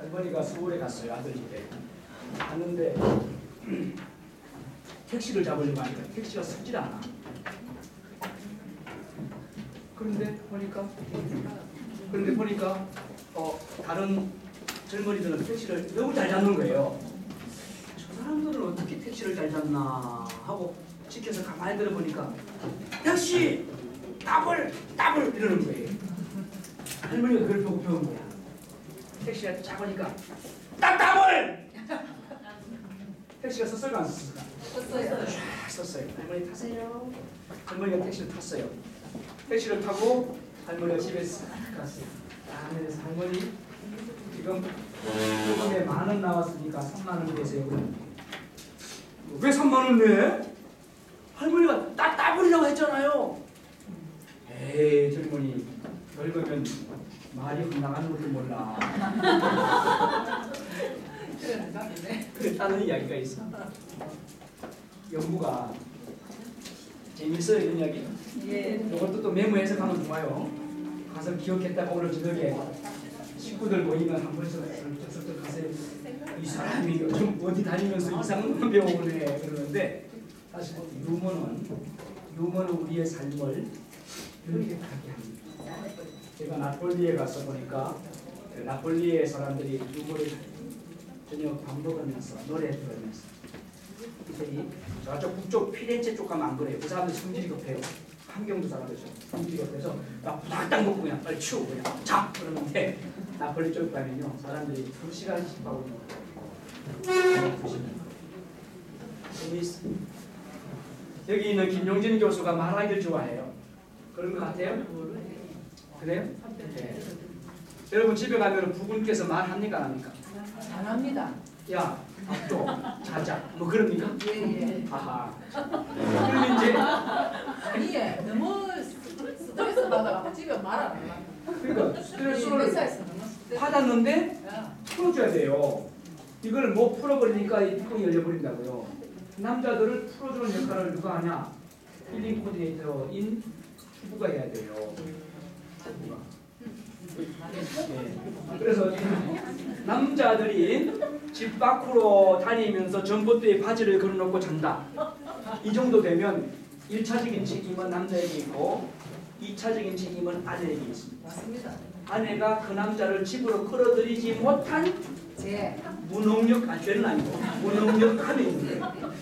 할머니가 서울에 갔어요. 아들 집에. 갔는데 택시를 잡으려고 하니까 택시가 서질 않아. 그런데 보니까 다른 젊은이들은 택시를 너무 잘 잡는 거예요. 저 사람들은 어떻게 택시를 잘 잡나 하고 지켜서 가만히 들어보니까 택시! 더블! 이러는 거예요. 할머니가 그걸 보고 배운 거야. 택시가 작으니까 더블! 택시가 섰을까 안 섰을까? 섰어요. 할머니 타세요. 할머니가 택시를 탔어요. 택시를 타고 할머니가 집에 싹 갔어요. 그래서 할머니 지금 요금에 10,000원 나왔으니까 30,000원 내세요. 왜 30,000원 내? 할머니가 더블이라고 했잖아요. 에이 젊은이 늙으면 말이 헛나가는 것도 몰라. 그랬다는 이야기가 있어. 연구가 재밌어요. 이런 이야기. 이것도 또 메모해서 가면 좋아요. 가서 기억했다가 오늘 저녁에 식구들 모이면 한 번씩 쓱쓱 가세요. 이 사람이 요즘 어디 다니면서 이상한 배워오네 그러는데 사실 유머는 우리의 삶을 유익하게 합니다. 제가 나폴리에 가서 보니까 나폴리의 사람들이 유머를 저녁 밥 먹으면서 노래 들으면서 이들이 저쪽 북쪽 피렌체 쪽 가면 안 그래요. 그 사람들 성질이 급해요. 환경도 잘하죠. 성질이 급해서 막 부닥딱 먹고 그냥 빨리 치우고 그냥 자 그러는데 나폴리 쪽 가면요 사람들이 2시간씩 하고 재미있어. 여기 있는 김용진 교수가 말하기를 좋아해요. 그런 것 같아요? 그래요? 네. 여러분 집에 가면 부군께서 말합니까 안 합니까? 잘합니다. 야, 또 자자. 뭐 그럽니까? 예. 아하. 그럼 이제 아니 너무 스트레스 받아가지고 집에 말 안 하려고. 그러니까 스트레스를 회사에서 너무 스트레스 받았는데 풀어줘야 돼요. 이걸 못 풀어버리니까 이 뚜껑이 열려버린다고요. 남자들을 풀어주는 역할을 누가 하냐? 힐링 코디네이터인 주부가 해야 돼요. 주부가. 네. 그래서 남자들이 집 밖으로 다니면서 전봇대에 바지를 걸어놓고 잔다. 이 정도 되면 1차적인 책임은 남자에게 있고 2차적인 책임은 아내에게 있습니다. 맞습니다. 아내가 그 남자를 집으로 끌어들이지 못한 죄는 아니고 무능력함이 있는 거예요.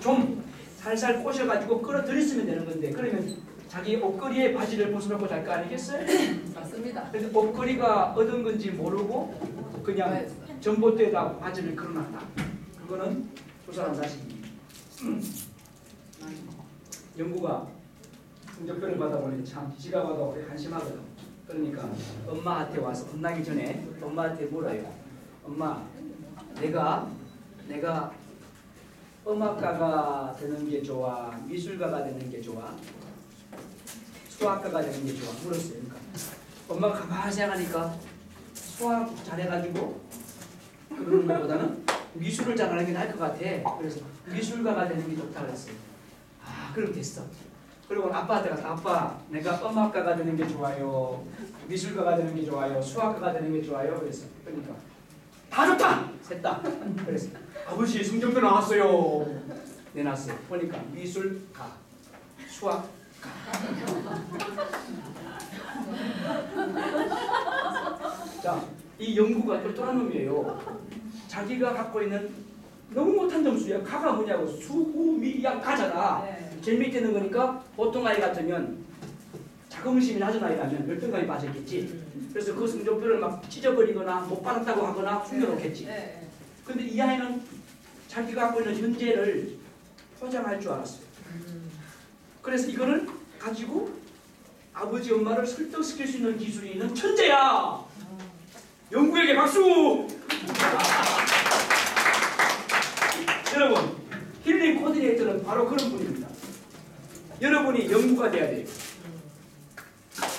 좀 살살 꼬셔가지고 끌어들였으면 되는 건데 그러면 자기 옷걸이에 바지를 벗어놓고 잘 거 아니겠어요? 맞습니다. 근데 옷걸이가 얻은 건지 모르고 그냥 전봇대에다 바지를 걸어놨다. 그거는 조사한 사실입니다. 연구가 성적표를 받아보니 참 지가 봐도 우리 한심하거든. 그러니까 엄마한테 와서 혼나기 전에 엄마한테 물어요. 엄마, 내가 음악가가 되는 게 좋아? 미술가가 되는 게 좋아? 수학가가 되는 게 좋아? 물었어요. 그러니까 엄마가 가만히 생각하니까 수학 잘해가지고 그러는 것보다는 미술을 잘하는 게 나을 것 같아. 그래서 미술가가 되는 게 좋다 그랬어요. 아, 그럼 됐어. 그리고 아빠한테 가서 아빠, 내가 음악가가 되는 게 좋아요? 미술가가 되는 게 좋아요? 수학가가 되는 게 좋아요? 그래서 그러니까 다 좋다! 셋 다. 그래서 아버지 성적표 나왔어요. 내놨어요. 보니까 미술가, 수학가. 자, 이 연구가 똘똘한 놈이에요. 자기가 갖고 있는 너무 못한 점수야. 가가 뭐냐고 수구미약 가잖아. 제일 밑에 있는 거니까 보통 아이 같으면 자긍심이 낮은 아이라면 열등감이 빠졌겠지. 그래서 그 성적표를 막 찢어버리거나 못 받았다고 하거나 숨겨놓겠지. 근데 이 아이는 자기가 갖고 있는 현재를 포장할 줄 알았어요. 그래서 이거를 가지고 아버지 엄마를 설득시킬 수 있는 기술이 있는 천재야. 연구에게 박수! 여러분, 힐링 코디네이터는 바로 그런 분입니다. 여러분이 연구가 돼야 돼요.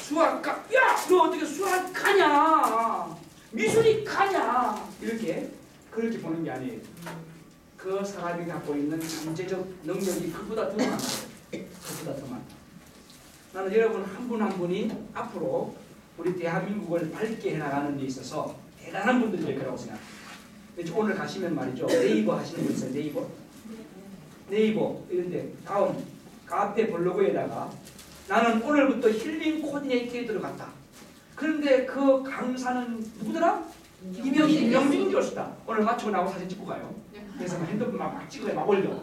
수학가, 야! 너 어떻게 수학가냐? 미술이 가냐? 그렇게 보는 게 아니에요. 그 사람이 갖고 있는 잠재적 능력이 그보다 더 많아요. 그보다 더 많아요. 나는 여러분 한 분 한 분이 앞으로 우리 대한민국을 밝게 해나가는 데 있어서 대단한 분들이 될 거라고 생각합니다. 오늘 가시면 말이죠. 네이버 하시는 분 있어요. 네이버 이런데 다음 카페 블로그에다가 나는 오늘부터 힐링 코디네이터에 들어갔다. 그런데 그 강사는 누구더라? 김영진 교수다. 오늘 마치고 나하고 사진 찍고 가요. 그래서 핸드폰 막 찍어요. 막 올려.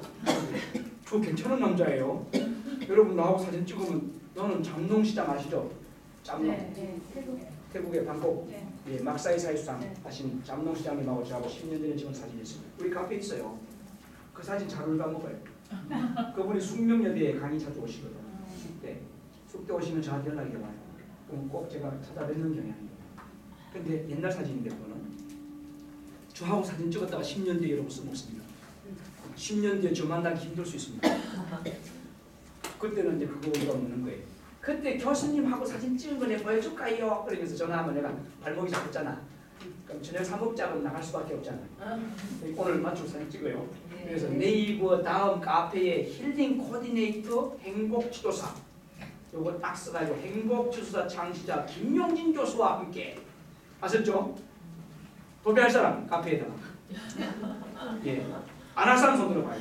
저 괜찮은 남자예요. 여러분 나하고 사진 찍으면 너는 잠농시장 아시죠? 잠농. 태국의 방콕 막사이 사이수상 하신 잠농시장님하고 저하고 10년 전에 찍은 사진이 있습니다. 우리 카페에 있어요. 그 사진 잘 올라먹어요. 그분이 숙명여대에 강의 자주 오시거든요. 숙대 오시면 저한테 연락이 와요. 그럼 꼭 제가 찾아뵙는 경향이에요. 근데 옛날 사진인데 그거는 저하고 사진 찍었다가 10년 뒤에 여러분 써먹습니다. 10년 뒤에 저 만나기 힘들 수 있습니다. 그때는 이제 그거 우리가 묻는 거예요. 그때 교수님하고 사진 찍은 거 내가 보여줄까요? 그러면서 전화하면 내가 발목이 잡혔잖아. 그럼 저녁 3급작은 나갈 수밖에 없잖아. 오늘 맞추고 사진 찍어요. 그래서 네이버 다음 카페에 힐링 코디네이터 행복 지도사 요거 딱 써가지고 행복 지도사 창시자 김용진 교수와 함께 아셨죠? 도배할 사람 카페에다가 안 할 사람 손 들어봐요.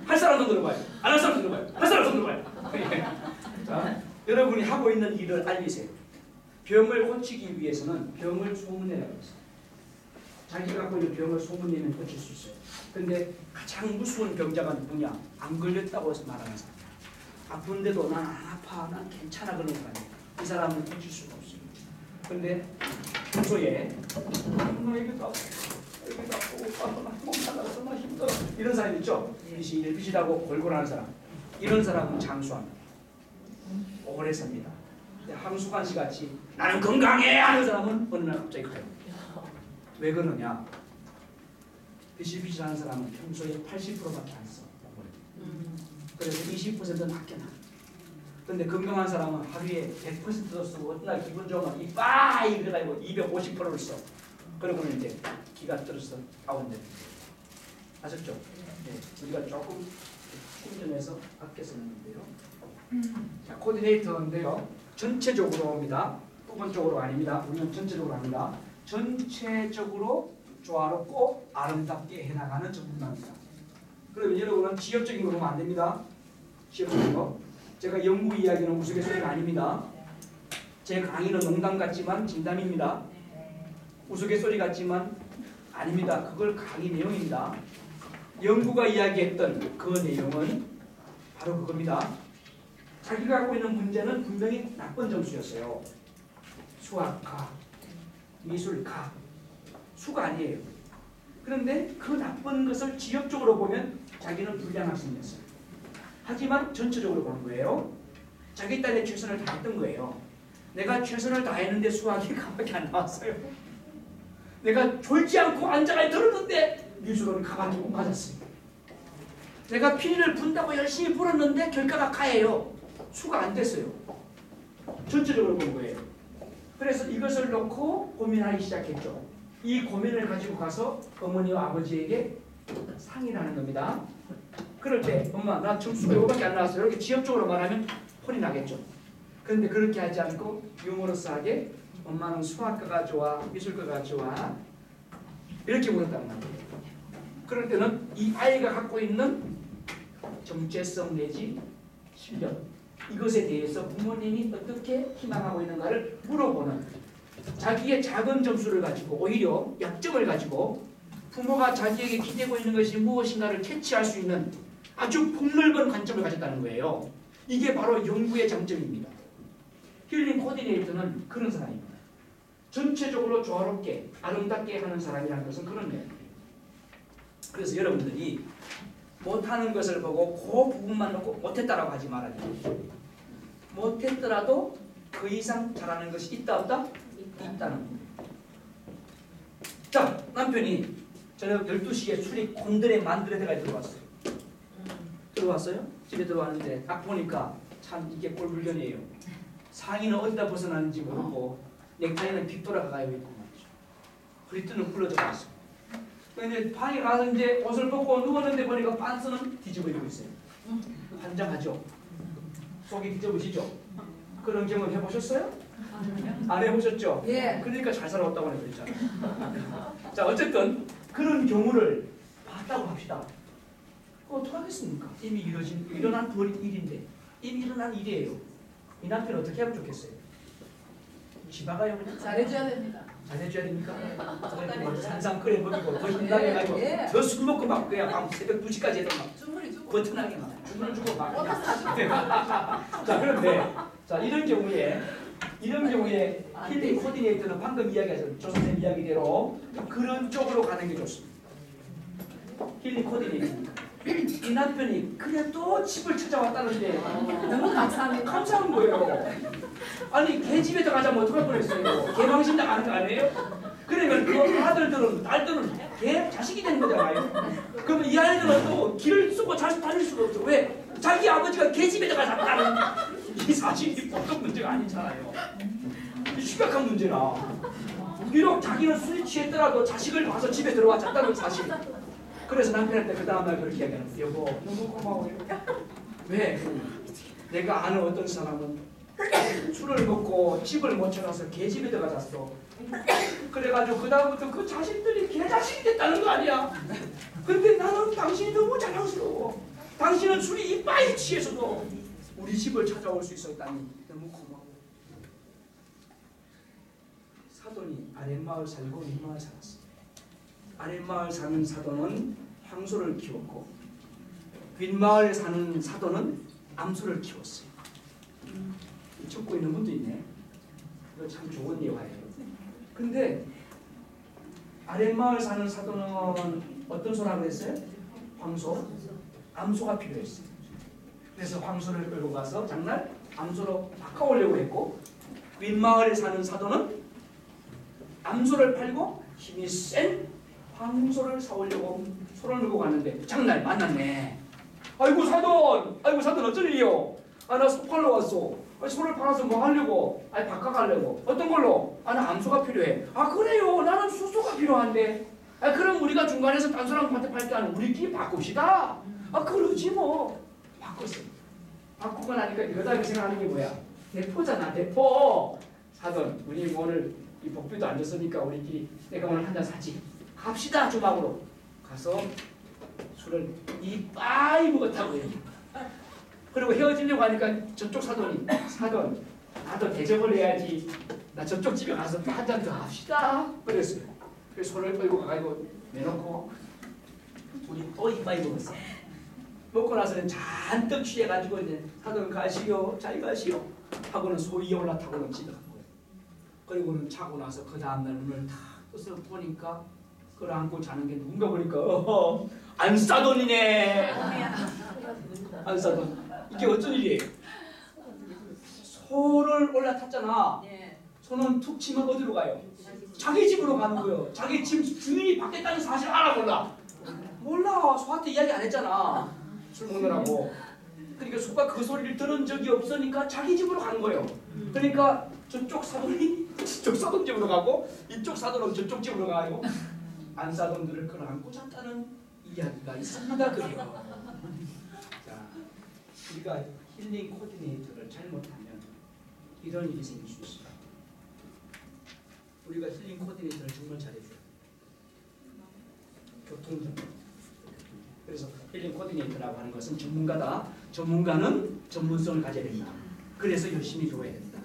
할 사람 손 들어봐요. 안 할 사람 손 들어봐요. 할 사람 손 들어봐요. 자, 여러분이 하고 있는 일을 알리세요. 병을 고치기 위해서는 병을 소문내라고 했어요. 자기가 갖고 있는 병을 소문내면 고칠 수 있어요. 근데 가장 무서운 병자가 누구냐? 안 걸렸다고 해서 말하는 사람. 아픈데도 난 안 아파, 난 괜찮아 그러는 사람이에요. 이 사람은 고칠 수가 없어요. 근데 평소에 나 이게 다 몸살나서 나 힘들어 이런 사람 있죠? 일비시다고 골골하는 사람. 이런 사람은 장수합니다. 오래 삽니다. 함수관 씨 같이 나는 건강해 하는 사람은 어느 날 갑자기 가요. 왜 그러냐? 비실비실하는 사람은 평소에 80%밖에 안 써. 그래서 20%는 아껴놔. 근데 건강한 사람은 하루에 100%도 쓰고 어떤 날 기분 좋으면 이빠이 그래가지고 250%를 써. 그러고는 이제 기가 떨어져서 다운됩니다. 아셨죠? 네, 우리가 조금 충전해서 아껴 쓰는데요. 자, 코디네이터인데요. 전체적으로입니다. 부분적으로 아닙니다. 우리는 전체적으로 합니다. 전체적으로 조화롭고 아름답게 해나가는 전문가입니다. 그러면 여러분은 지역적인 거 보면 안 됩니다. 지역적인 거. 제가 연구 이야기는 우스갯소리가 아닙니다. 제 강의는 농담 같지만 진담입니다. 우스갯소리 같지만 아닙니다. 그걸 강의 내용입니다. 연구가 이야기했던 그 내용은 바로 그겁니다. 자기가 갖고 있는 문제는 분명히 나쁜 점수였어요. 수학, 과학, 미술, 가 수가 아니에요. 그런데 그 나쁜 것을 지역적으로 보면 자기는 불량 학생이었어요. 하지만 전체적으로 보는 거예요. 자기 딸의 최선을 다했던 거예요. 내가 최선을 다했는데 수학이 가밖에 안 나왔어요. 내가 졸지 않고 앉아가 들었는데 미술은 가밖에 못 맞았어요. 내가 피리를 분다고 열심히 불었는데 결과가 가예요. 수가 안 됐어요. 전체적으로 본 거예요. 그래서 이것을 놓고 고민하기 시작했죠. 이 고민을 가지고 가서 어머니와 아버지에게 상의를 하는 겁니다. 그럴 때 엄마 나 점수가 이거밖에 안 나왔어요. 이렇게 지역적으로 말하면 혼이 나겠죠. 그런데 그렇게 하지 않고 유머러스하게 엄마는 수학과가 좋아 미술과가 좋아 이렇게 물었단 말이에요. 그럴 때는 이 아이가 갖고 있는 정체성 내지 실력 이것에 대해서 부모님이 어떻게 희망하고 있는가를 물어보는 자기의 작은 점수를 가지고 오히려 약점을 가지고 부모가 자기에게 기대고 있는 것이 무엇인가를 캐치할 수 있는 아주 폭넓은 관점을 가졌다는 거예요. 이게 바로 연구의 장점입니다. 힐링 코디네이터는 그런 사람입니다. 전체적으로 조화롭게 아름답게 하는 사람이라는 것은 그런 거예요. 그래서 여러분들이 못하는 것을 보고 그 부분만 놓고 못했다라고 하지 말아야 돼요. 못했더라도 그 이상 잘하는 것이 있다 없다? 있다는 거예요. 자, 남편이 저녁 12시에 술이 곤드레 만드레 데가 들어왔어요. 들어왔어요? 집에 들어왔는데 딱 보니까 참 이게 꼴불견이에요. 상의는 어디다 벗어나는지 모르고 넥타이는 빗돌아가 있고 말이죠. 허리띠는 굴러져 있어요. 근데 방에 가서 이제 옷을 벗고 누웠는데 보니까 빤스는 뒤집어지고 있어요. 환장하죠? 속이 뒤집어지죠? 그런 경험 해보셨어요? 안 해보셨죠? 예. 그러니까 잘 살아왔다고 그랬잖아요. 자, 어쨌든 그런 경우를 봤다고 합시다. 어떻게 하겠습니까? 이미 일어난 일인데, 이미 일어난 일이에요. 이 남편 어떻게 하면 좋겠어요? 지나가요 그냥? 잘해줘야 됩니다. 잘해줘야 됩니까? 뭐 산삼 끓여 먹이고 더 힘나게 해가지고 예. 더 술 먹고 막 그냥 밤 새벽 2시까지 해도 막 주물이 주고. 버튼하게 막 주문 주고 막 워터 사주고. 자, 그런데 자 이런 경우에 힐링 코디네이터는 방금 이야기하신 조 선생님 이야기대로 그런 쪽으로 가는 게 좋습니다. 힐링 코디네이터. 이 남편이 그래도 집을 찾아왔다는데 너무 감사합니다. 감사한 거예요. 아니 걔 집에 들어가자면 어떡할 뻔했어요. 개방신 당하는 거 아니에요? 그러면 그 아들들은 딸들은 걔 자식이 되는 거잖아요. 그러면 이 아이들은 또 길을 쓰고 자식 다닐 수가 없죠. 왜? 자기 아버지가 걔 집에 들어가자는 이 사실이 보통 문제가 아니잖아요. 심각한 문제라. 비록 자기는 술이 취했더라도 자식을 봐서 집에 들어와 잤다는 사실. 그래서 남편한테 그 다음날 그렇게 얘기하는 거예요. 여보 너무 고마워요. 왜? 내가 아는 어떤 사람은 술을 먹고 집을 못 찾아서 걔 집에 들어가졌어. 그래가지고 그 다음부터 그 자식들이 걔 자식이 됐다는 거 아니야. 근데 나는 당신이 너무 자랑스러워. 당신은 술이 이빠이 취해서도 우리 집을 찾아올 수 있었다니 너무 고마워. 사돈이 아랫마을 살고 윗마을 살았어. 아랫마을 사는 사돈은 황소를 키웠고 윗마을에 사는 사돈은 암소를 키웠어요. 적고 있는 분도 있네. 이거 참 좋은 예화예요. 근데 아랫마을 사는 사돈은 어떤 소라고 그랬어요? 황소? 암소가 필요했어요. 그래서 황소를 끌고 가서 장날 암소로 바꿔오려고 했고 윗마을에 사는 사돈은 암소를 팔고 힘이 센 황소를 사오려고 소를 들고 갔는데 장날 만났네. 아이고 사돈 어쩐 일이요? 아 나 소 팔러 왔어. 소를 팔아서 뭐 하려고? 아니 바꿔가려고. 어떤 걸로? 아 나 암소가 필요해. 아 그래요? 나는 수소가 필요한데. 아 그럼 우리가 중간에서 딴 사람한테 팔 때 하는 우리끼리 바꿉시다. 아 그러지 뭐. 바꿨어. 바꾸고 나니까 여자가 생각하는 게 뭐야? 대포잖아 대포. 사돈 우리 오늘 이 복비도 안 줬으니까 우리끼리 내가 오늘 한 잔 사지. 갑시다 주막으로. 가서 술을 이빠이 먹었다고요. 그리고 헤어지려고 하니까 저쪽 사돈 나도 대접을 해야지. 나 저쪽 집에 가서 또 한 잔 더 합시다. 그랬어요. 그래서 손을 끌고 가가지고 내놓고 우리 또 이빠이 먹었어. 먹고 나서는 잔뜩 취해가지고 이제 사돈 가시오 잘 가시오 하고는 소 위에 올라타고는 집에 간 거예요. 그리고는 자고 나서 그 다음날 눈을 탁 떠서 보니까 그걸 안고 자는 게 누군가 보니까 안사돈이네. 안사돈. 이게 어쩐 일이에요? 소를 올라탔잖아. 소는 툭 치면 어디로 가요? 자기 집으로 가는 거예요. 자기 집 주인이 바뀌었다는 사실 알아 몰라. 소한테 이야기 안 했잖아. 술 먹느라고. 그러니까 소가 그 소리를 들은 적이 없으니까 자기 집으로 가는 거예요. 그러니까 저쪽 사돈이 저쪽 사돈 집으로 가고 이쪽 사돈은 저쪽 집으로 가고 안사돈들을 끌어안고 잤다는 이야기가 있습니다. 그래요. 자, 우리가 힐링 코디네이터를 잘못하면 이런 일이 생길 수 있어요. 우리가 힐링 코디네이터를 정말 잘해줘요. 교통정보. 그래서 힐링 코디네이터라고 하는 것은 전문가다. 전문가는 전문성을 가져야 된다. 그래서 열심히 배워야 된다.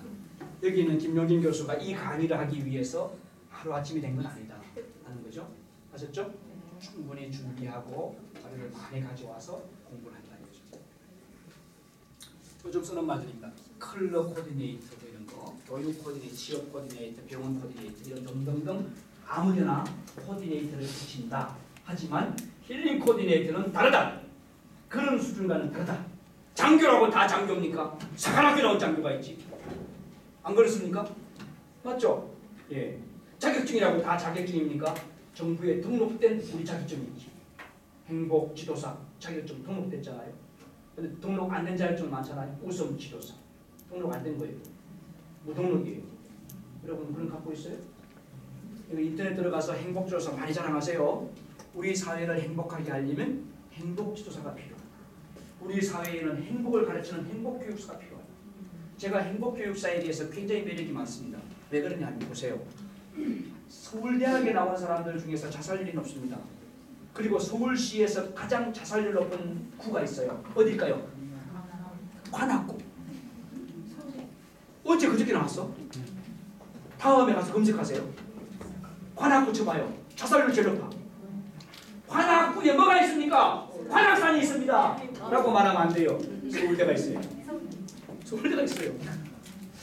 여기 있는 김용진 교수가 이 강의를 하기 위해서 하루아침이 된 건 아니다 하는 거죠. 아셨죠? 충분히 준비하고 자료를 많이 가져와서 공부를 한다는 거죠. 요즘 쓰는 말들입니다. 컬러 코디네이터 이런 거, 교육 코디네이터, 취업 코디네이터, 병원 코디네이터 이런 등등등 아무데나 코디네이터를 붙인다. 하지만 힐링 코디네이터는 다르다. 그런 수준과는 다르다. 장교라고 다 장교입니까? 사관학교 나온 장교가 있지. 안 그렇습니까? 맞죠? 예. 자격증이라고 다 자격증입니까? 정부에 등록된 우리 자격증이지. 행복 지도사 자격증 등록됐잖아요. 근데 등록 안 된 자격증 많잖아요. 우선 지도사 등록 안 된 거예요. 무등록이에요. 여러분 그런 거 갖고 있어요? 인터넷 들어가서 행복 지도사 많이 자랑하세요. 우리 사회를 행복하게 하려면 행복 지도사가 필요하다. 우리 사회에는 행복을 가르치는 행복 교육사가 필요하다. 제가 행복교육사에 대해서 굉장히 매력이 많습니다. 왜 그러냐 하면 보세요. 서울대학에 나온 사람들 중에서 자살률이 높습니다. 그리고 서울시에서 가장 자살률 높은 구가 있어요. 어딜까요? 관악구. 어제 그저께 나왔어? 다음에 가서 검색하세요. 관악구 쳐봐요. 자살률 제일 높아. 관악구에 뭐가 있습니까? 관악산이 있습니다. 라고 말하면 안 돼요. 서울대가 있어요. 서울대가 있어요.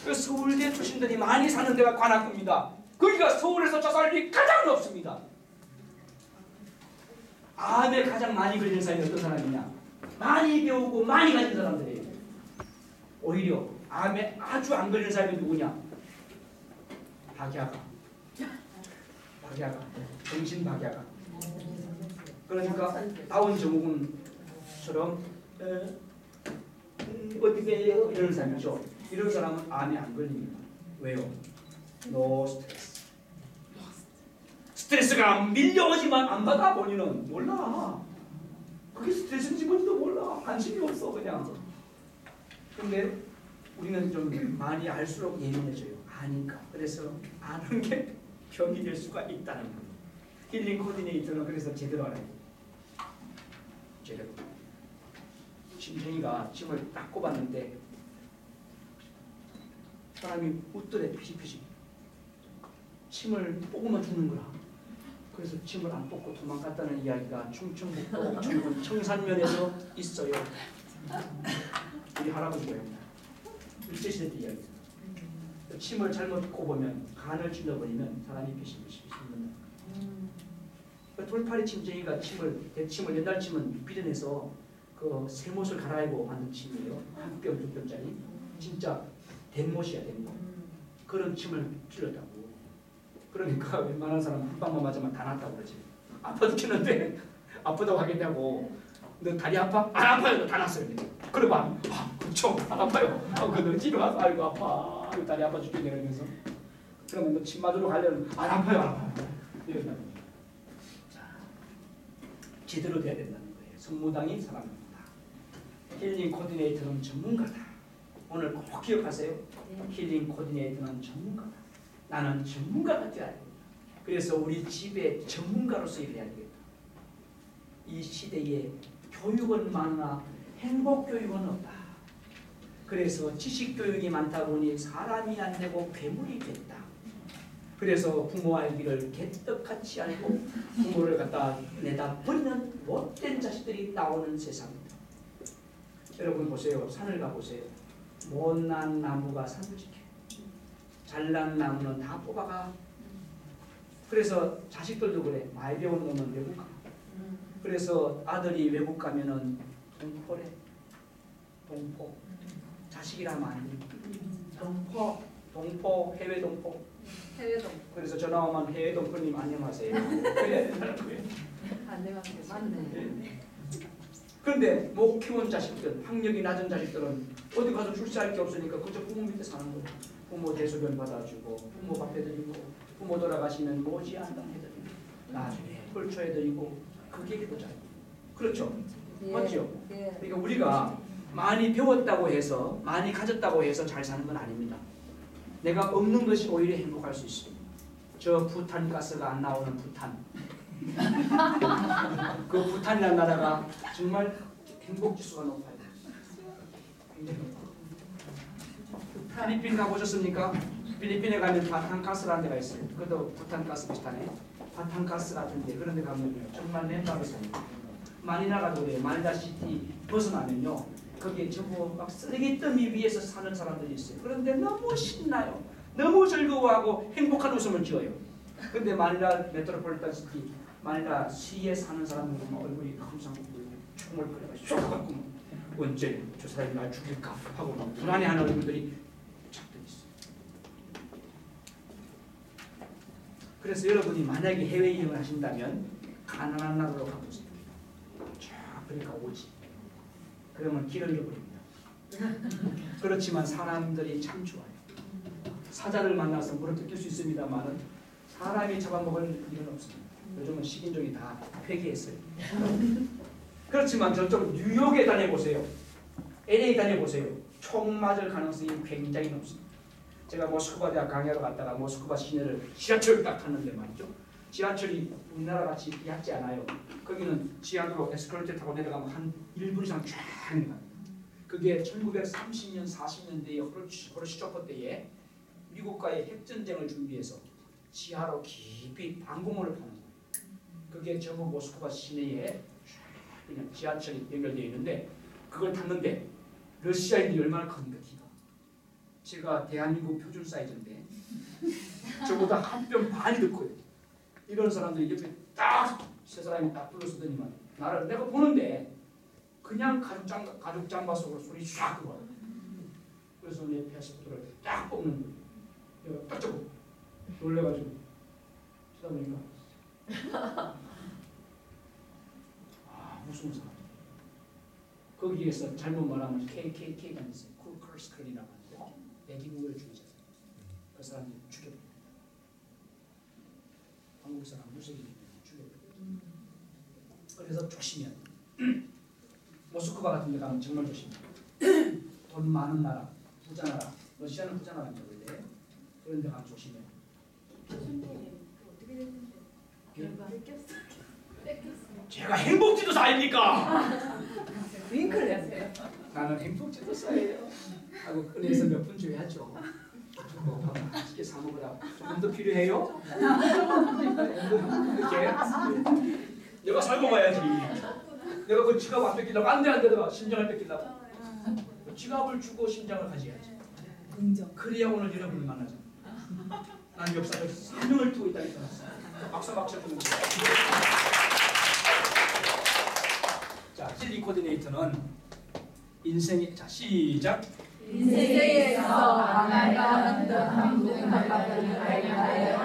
그 서울대 출신들이 많이 사는 데가 관악구입니다. 거기가 서울에서 자살률이 가장 높습니다. 암에 가장 많이 걸리는 사람이 어떤 사람이냐? 많이 배우고 많이 가진 사람들이에요. 오히려 암에 아주 안 걸리는 사람이 누구냐? 박야가. 정신 박야가. 그러니까 다운 정우군처럼 어떻게 해요? 이런 사람이죠. 이런 사람은 암에 안 걸립니다. 왜요? 노 스트레스. 스트레스가 밀려오지만 안 받아 본인은 몰라. 그게 스트레스인지 뭔지도 몰라. 관심이 없어 그냥. 근데 우리는 좀 많이 알수록 예민해져요. 아니까. 그래서 아는 게 병이 될 수가 있다는 거예요. 힐링 코디네이터는 그래서 제대로 알아야 돼요. 제대로. 심생이가 침을 딱 꼽았는데 사람이 웃더래 피식피식. 침을 뽑으면 죽는 거라. 그래서 침을 안 뽑고 도망갔다는 이야기가 충청북도 청산면에서 있어요. 우리 할아버지가요. 일제시대 때 이야기입니다. 침을 잘못 꼽으면 간을 찔러버리면 사람이 피식피식 죽는다. 돌팔이 침쟁이가 대침을 옛날 침은 비련해서 그 새못을 갈아입고 만든 침이에요. 한 뼘, 두 뼘짜리. 진짜 덴못이야, 덴못. 그런 침을 찔렀다고. 그러니까 웬만한 사람은 한 방만 맞으면 다 낫다고 그러지. 아파 죽겠는데 아프다고 하겠냐고. 너 다리 아파? 안 아파요. 너 다 났어요. 그러고 그쵸. 안 아파요. 너 집에 가서 아이고 아파. 다리 아파 죽겠네 그러면서. 그러면 너 침 맞으러 가려면 안 아파요. 안 아파요. 이런다는 거예요. 자, 제대로 돼야 된다는 거예요. 성무당이 사람입니다. 힐링 코디네이터는 전문가다. 오늘 꼭 기억하세요. 힐링 코디네이터는 전문가다. 나는 전문가가 되어야 됩니다. 그래서 우리 집에 전문가로서 일해야 되겠다. 이 시대에 교육은 많으나 행복교육은 없다. 그래서 지식교육이 많다 보니 사람이 안 되고 괴물이 됐다. 그래서 부모 알기를 개떡같이 알고 부모를 갖다 내다 버리는 못된 자식들이 나오는 세상입니다. 여러분 보세요. 산을 가보세요. 못난 나무가 산을 지켜. 잘난 나무는 다 뽑아가. 그래서 자식들도 그래. 많이 배운 놈은 외국 가. 그래서 아들이 외국 가면은 동포래. 동포. 자식이라면 안 돼. 동포, 해외 동포. 그래서 전화 오면 해외 동포님 안녕하세요. 그래야 된다는 거예요. 안녕하세요. 맞네. 그런데 못 키운 자식들, 학력이 낮은 자식들은 어디 가서 출세할 게 없으니까 그저 부모 밑에 사는 거예요. 부모 대소변 받아주고 부모 밥 해드리고 부모 돌아가시면 모지 안당 해드리고 나중에 홀초 해드리고 그게 효자예요. 그렇죠? 예. 맞죠? 예. 그러니까 우리가 많이 배웠다고 해서 많이 가졌다고 해서 잘 사는 건 아닙니다. 내가 없는 것이 오히려 행복할 수 있습니다. 저 부탄 가스가 안 나오는 부탄. 그 부탄이라는 나라가 정말 행복지수가 높아요. 굉장히 높아요. 필리핀 가보셨습니까? 필리핀에 가면 바탄가스라는 데가 있어요. 그것도 부탄가스 비슷하네. 바탄가스 같은데 그런 데 가면 정말 맨밥을 삽니다. 마니라가 그래요. 마니라시티 벗어나면요. 거기에 전부 막 쓰레기 더미 위에서 사는 사람들이 있어요. 그런데 너무 신나요. 너무 즐거워하고 행복한 웃음을 지어요. 근데 마니라 메트로폴리탄 시티, 마니라 시에 사는 사람들은 얼굴이 항상 총을 꺼내가지고 쏘고 언제 저 사람이 날 죽일까 하고 막 불안해하는 얼굴들이 작들 있어요. 그래서 여러분이 만약에 해외여행을 하신다면 가난한 나라로 가보세요. 저 아프리카 오지. 그러면 길을 잃어버립니다. 그렇지만 사람들이 참 좋아요. 사자를 만나서 물을 뜯길 수 있습니다만 사람이 잡아먹을 일은 없습니다. 요즘은 식인종이 다 폐기했어요. 그렇지만 저쪽 뉴욕에 다녀보세요. LA 다녀보세요. 총 맞을 가능성이 굉장히 높습니다. 제가 모스크바 대학 강의하러 갔다가 모스크바 시내를 지하철을 딱 탔는데 말이죠. 지하철이 우리나라 같이 얕지 않아요. 거기는 지하도로 에스컬레이터 타고 내려가면 한 1분 이상 쫙 내려갑니다. 그게 1930년, 40년대에 호르시초프 때에 미국과의 핵전쟁을 준비해서 지하로 깊이 방공호를 파는 거예요. 그게 전부 모스크바 시내에 그냥 지하철이 연결되어 있는데 그걸 탔는데 러시아인들이 얼마나 큽니까 키가. 제가 대한민국 표준 사이즈인데 저보다 한 뼘 반이 더 커요. 이런 사람들이 옆에 딱 세 사람이 딱 둘러서더니만 나를 내가 보는데 그냥 가죽 장바 속으로 손이 쫙 들어와요. 그래서 내 패스포트를 딱 뽑는 거예요. 내가 딱 잡고 놀래가지고 치다 보니까 무슨 사람. 거기에서 잘못 말하면 KKK가 있어요. 쿠클스클이라고 하는데 백인을 주의자들. 그 사람이 죽여버려요. 한국 사람 무색인을 죽여버려요. 그래서 조심해야 돼요. 모스크바 같은 데 가면 정말 조심해요. 돈 많은 나라, 부자 나라, 러시아는 부자 나라인데 원래 그런 데 가면 조심해요. 어떻게 됐는데? 뺏겼어. 제가 행복지도사 아닙니까? 윙크를 하세요. 나는 행복지도사예요. 하고 꺼내서 몇 분 줘야죠. 맛있게 사 먹으라. 조금 더 필요해요? 이렇게 내가 살고 가야지. 내가 그 지갑 안 뺏기려고 안 되더라. 심장을 뺏기려고. 지갑을 주고 심장을 가져야지. 인정. 그래야 오늘 여러분을 만나잖아. 난 역사를 3년을 두고 있다니까. 박수 쳐주는 거야. 자, CD 코디네이터는 인생의 자 시작. 인생에서 하나가 한분 하나를 발견하여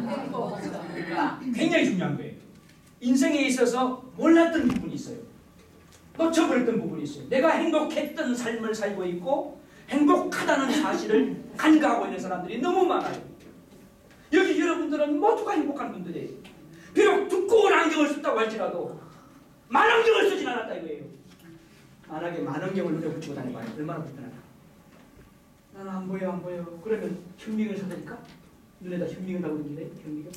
행복합니다. 굉장히 중요한 거예요. 인생에 있어서 몰랐던 부분이 있어요. 놓쳐버렸던 부분이 있어요. 내가 행복했던 삶을 살고 있고 행복하다는 사실을 간과하고 있는 사람들이 너무 많아요. 여기 여러분들은 모두가 행복한 분들이에요. 비록 두꺼운 안경을 썼다고 할지라도 만안경을 쓰진 않았다 이거예요. 만약에 만안경을 눈에 붙이고 다니면 얼마나 불편할까. 나는 안 보여. 그러면 현미경을 사드릴까? 눈에다 현미경 달고 다니는데 현미경?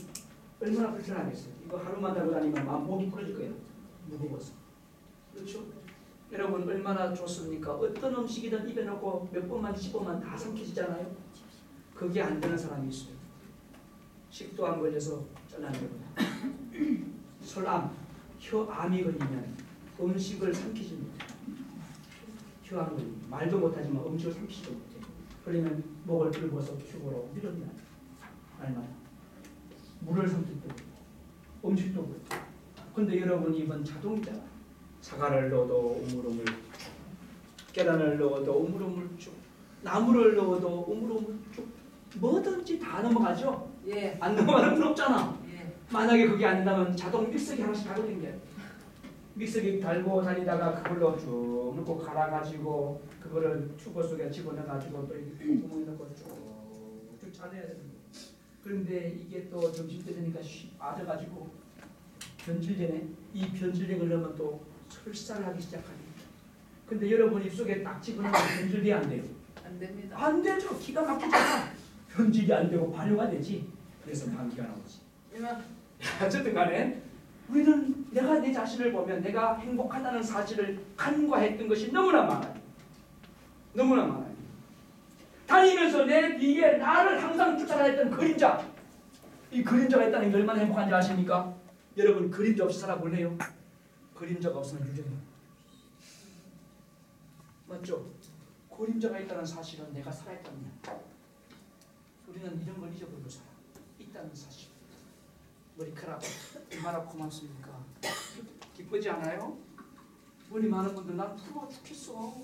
얼마나 불편하겠어요. 이거 하루만 달고 다니면 목이 부러질 거예요. 무거워서. 그렇죠? 여러분 얼마나 좋습니까? 어떤 음식이든 입에 넣고 몇 번만 10번만 다 삼키지잖아요. 그게 안 되는 사람이 있어요. 식도암 걸려서 잘라내거나 설암, 혀암이 걸리면 음식을 삼키지 못해요. 혀암 걸리면 말도 못하지만 음식을 삼키지도 못해요. 그러면 목을 긁어서 튜브로 밀어내요. 얼마나 물을 삼킬 때 음식도 그렇고. 근데 여러분 입은 자동이잖아. 사과를 넣어도 우물우물 쭉, 계란을 넣어도 우물우물 쭉, 나무를 넣어도 우물우물 쭉, 뭐든지 다 넘어가죠? 예. 안 넘어가는 건 없잖아. 예. 만약에 그게 안 나면 자동 믹서기 하나씩 달고 다니게. 믹서기 달고 다니다가 그걸로 쭉 넣고 갈아가지고 그거를 튜브 속에 집어넣어가지고 또 이렇게 구멍에 넣고 쭉쭉 짜내야 되는 거예요. 그런데 이게 또 점심때 되니까 빠져가지고 변질되네. 이 변질된 걸 넣으면 또 설사를 하기 시작합니다. 근데 여러분 입속에 딱 집어넣으면 변질이 안 돼요. 안 됩니다. 안 되죠. 기가 막히잖아. 변질이 안 되고 발효가 되지. 그래서 감기가 나오지. 어쨌든 간에 우리는 내가 내 자신을 보면 내가 행복하다는 사실을 간과했던 것이 너무나 많아요. 너무나 많아요. 다니면서 내 뒤에 나를 항상 쫓아다녔던 그림자. 이 그림자가 있다는 게 얼마나 행복한지 아십니까? 여러분 그림자 없이 살아볼래요? 그림자가 없으면 유령이에요. 맞죠? 그림자가 있다는 사실은 내가 살아있다는 거. 우리는 이런 걸 잊어버리고 살아. 있다는 사실. 머리카락 얼마나 고맙습니까? 기쁘지 않아요? 머리 많은 분들 난 부러워 죽겠어.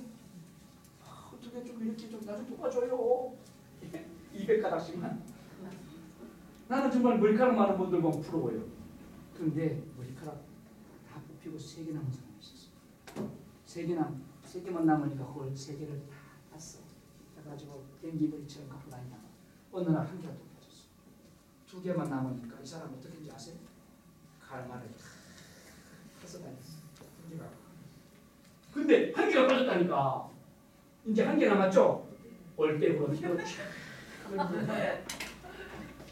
어떻게 좀 이렇게 좀 나 좀 뽑아줘요. 200가닥씩만. 나는 정말 머리카락 많은 분들 보면 부러워요. 근데 머리카락 다 뽑히고 3개 남은 사람이 있었어. 3개만 남으니까 그걸 3개를 다 땄어. 해가지고 댕기머리처럼 갖고 다니다가 어느 날 한 개가 또 빠졌어. 2개만 남으니까 이 사람 어떻게 했는지 아세요? 가르마를 다 해서 다녔어. 한 개가. 근데 한 개가 빠졌다니까 이제 한 개 남았죠? 올백으로 휘어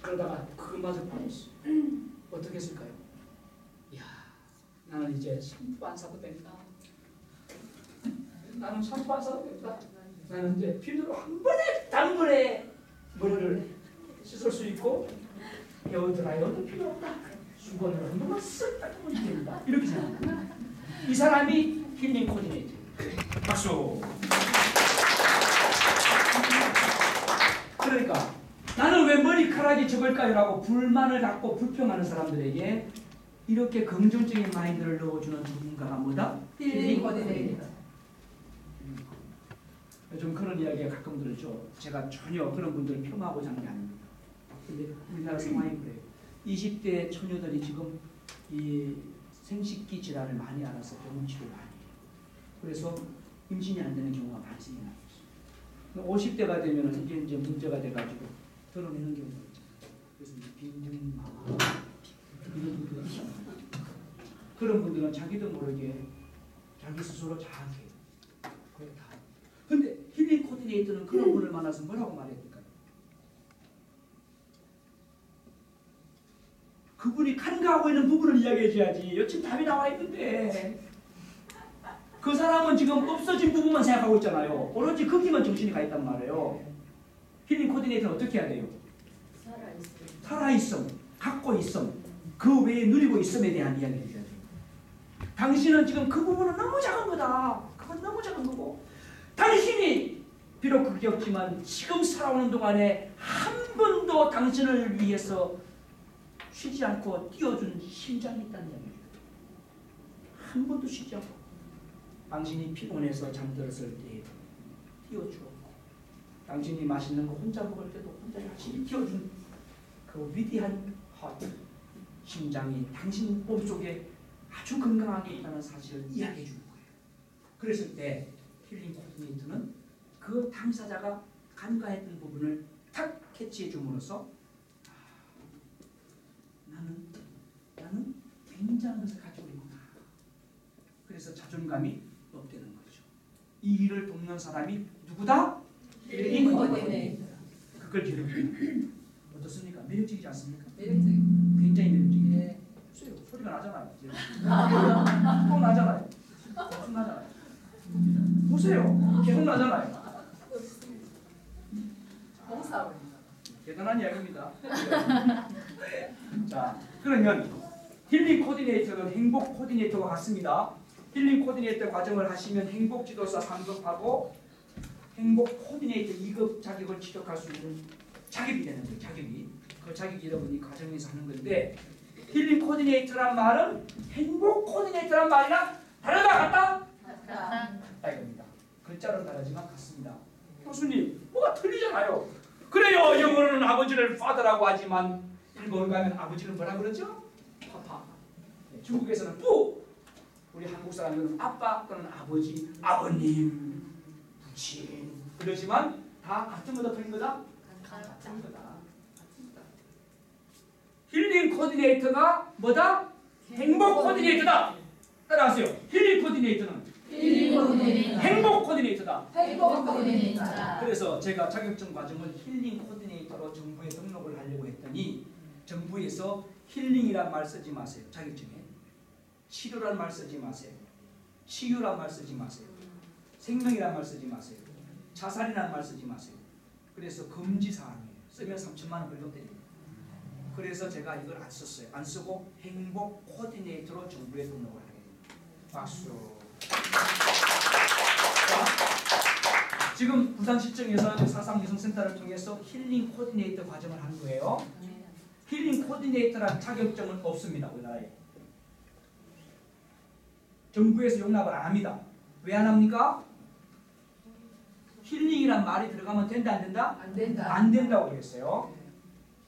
그러다가 그마저 버렸어. 어떻게 했을까요? 이야, 나는 이제 샴푸 안 사도 된다. 나는 샴푸 안 사도 된다. 나는 이제 비누로 한 번에 단번에 머리를 씻을 수 있고 헤어드라이어도 필요 없다. 수건으로 한 번만 쓱 닦으면 된다. 이렇게 생각합니다. 이 사람이 힐링 코디네이터. 박수. 그러니까 나는 왜 머리카락이 적을까요? 라고 불만을 갖고 불평하는 사람들에게 이렇게 긍정적인 마인드를 넣어주는 전문가가 뭐다? 힐링 코디네이터. 요즘 그런 이야기가 가끔 들었죠. 제가 전혀 그런 분들을 폄하하고자 하는 게 아닙니다. 근데 우리나라 상황이 그래요. 20대 처녀들이 지금 이 생식기 질환을 많이 알아서 병원 치료를 많이 해요. 그래서 임신이 안 되는 경우가 많이 생겨나고 있어요. 50대가 되면 이게 이제 문제가 돼가지고 드러내는 경우가 있죠. 그래서 빈둥마마 이런 분들이 있어요. 그런 분들은 자기도 모르게 자기 스스로 자학해요. 그게 다. 근데 힐링 코디네이터는 그런 분을 만나서 뭐라고 말해야 될까요? 그분이 간과하고 있는 부분을 이야기해줘야지. 여친 답이 나와 있는데 그 사람은 지금 없어진 부분만 생각하고 있잖아요. 오로지 거기만 정신이 가 있단 말이에요. 힐링 코디네이터는 어떻게 해야 돼요? 살아있음, 갖고 있음, 그 외에 누리고 있음에 대한 이야기를 해야 돼요. 당신은 지금 그 부분은 너무 작은 거다. 그건 너무 작은 거고 당신이 비록 그게 없지만 지금 살아오는 동안에 한 번도 당신을 위해서 쉬지 않고 뛰어준 심장이 있다는 이야기예요. 한 번도 쉬지 않고 당신이 피곤해서 잠들었을 때 뛰어주었고 당신이 맛있는 거 혼자 먹을 때도 혼자 열심히 뛰어준 그 위대한 하트 심장이 당신 몸속에 아주 건강하게 있다는 사실을 이야기해 주는 거예요. 그랬을 때 힐링 코디네이터는 그 당사자가 간과했던 부분을 탁 캐치해 줌으로써 나는 굉장한 것을 가지고 있구나. 그래서 자존감이 높다는 거죠. 이 일을 돕는 사람이 누구다? 힐링 코디네이터. 그걸 기록합니다. 어떻습니까? 매력적이지 않습니까? 매력적이에요. 굉장히 매력적이에요. 예. 보세요. 소리가 나잖아요. 또 나잖아요. 계속 나잖아요. 보세요. 계속 나잖아요. 봉사하고 대단한 이야기입니다. 자, 그러면 힐링 코디네이터는 행복 코디네이터와 같습니다. 힐링 코디네이터 과정을 하시면 행복 지도사 3급하고 행복 코디네이터 2급 자격을 취득할 수 있는 자격이 되는 거예요. 자격이. 그 자격이 여러분이 과정에서 하는 건데 힐링 코디네이터란 말은 행복 코디네이터란 말이랑 다르다 같다? 같다 이겁니다. 글자는 다르지만 같습니다. 교수님 뭐가 틀리잖아요. 그래요. 영어로는 아버지를 father라고 하지만 일본어 가면 아버지는 뭐라 그러죠? 파파. 네, 중국에서는 뿌. 우리 한국 사람들은 아빠 또는 아버지, 아버님, 부친 그러지만 다 같은 거다 틀린 거다? 같은 거다. 같습니다. 힐링 코디네이터가 뭐다? 행복 코디네이터다. 따라하세요. 힐링 코디네이터는 행복 코디네이터다. 행복 코디네이터다. 그래서 제가 자격증 과정을 힐링 코디네이터로 정부에 등록을 하려고 했더니 정부에서 힐링이란 말 쓰지 마세요. 자격증에. 치료란 말 쓰지 마세요. 치유란 말 쓰지 마세요. 생명이란 말 쓰지 마세요. 자살이란 말 쓰지 마세요. 그래서 금지 사항이에요. 쓰면 3천만 원 벌금 때립니다. 그래서 제가 이걸 안 썼어요. 안 쓰고 행복 코디네이터로 정부에 등록을 하게 됩니다. 박수. 자, 지금 부산시청에서 사상유성센터를 통해서 힐링 코디네이터 과정을 한 거예요. 힐링 코디네이터란 자격증은 없습니다. 우리나라에. 정부에서 용납을 안 합니다. 왜 안 합니까? 힐링이란 말이 들어가면 된다 안 된다? 안 된다. 안 된다고 그랬어요.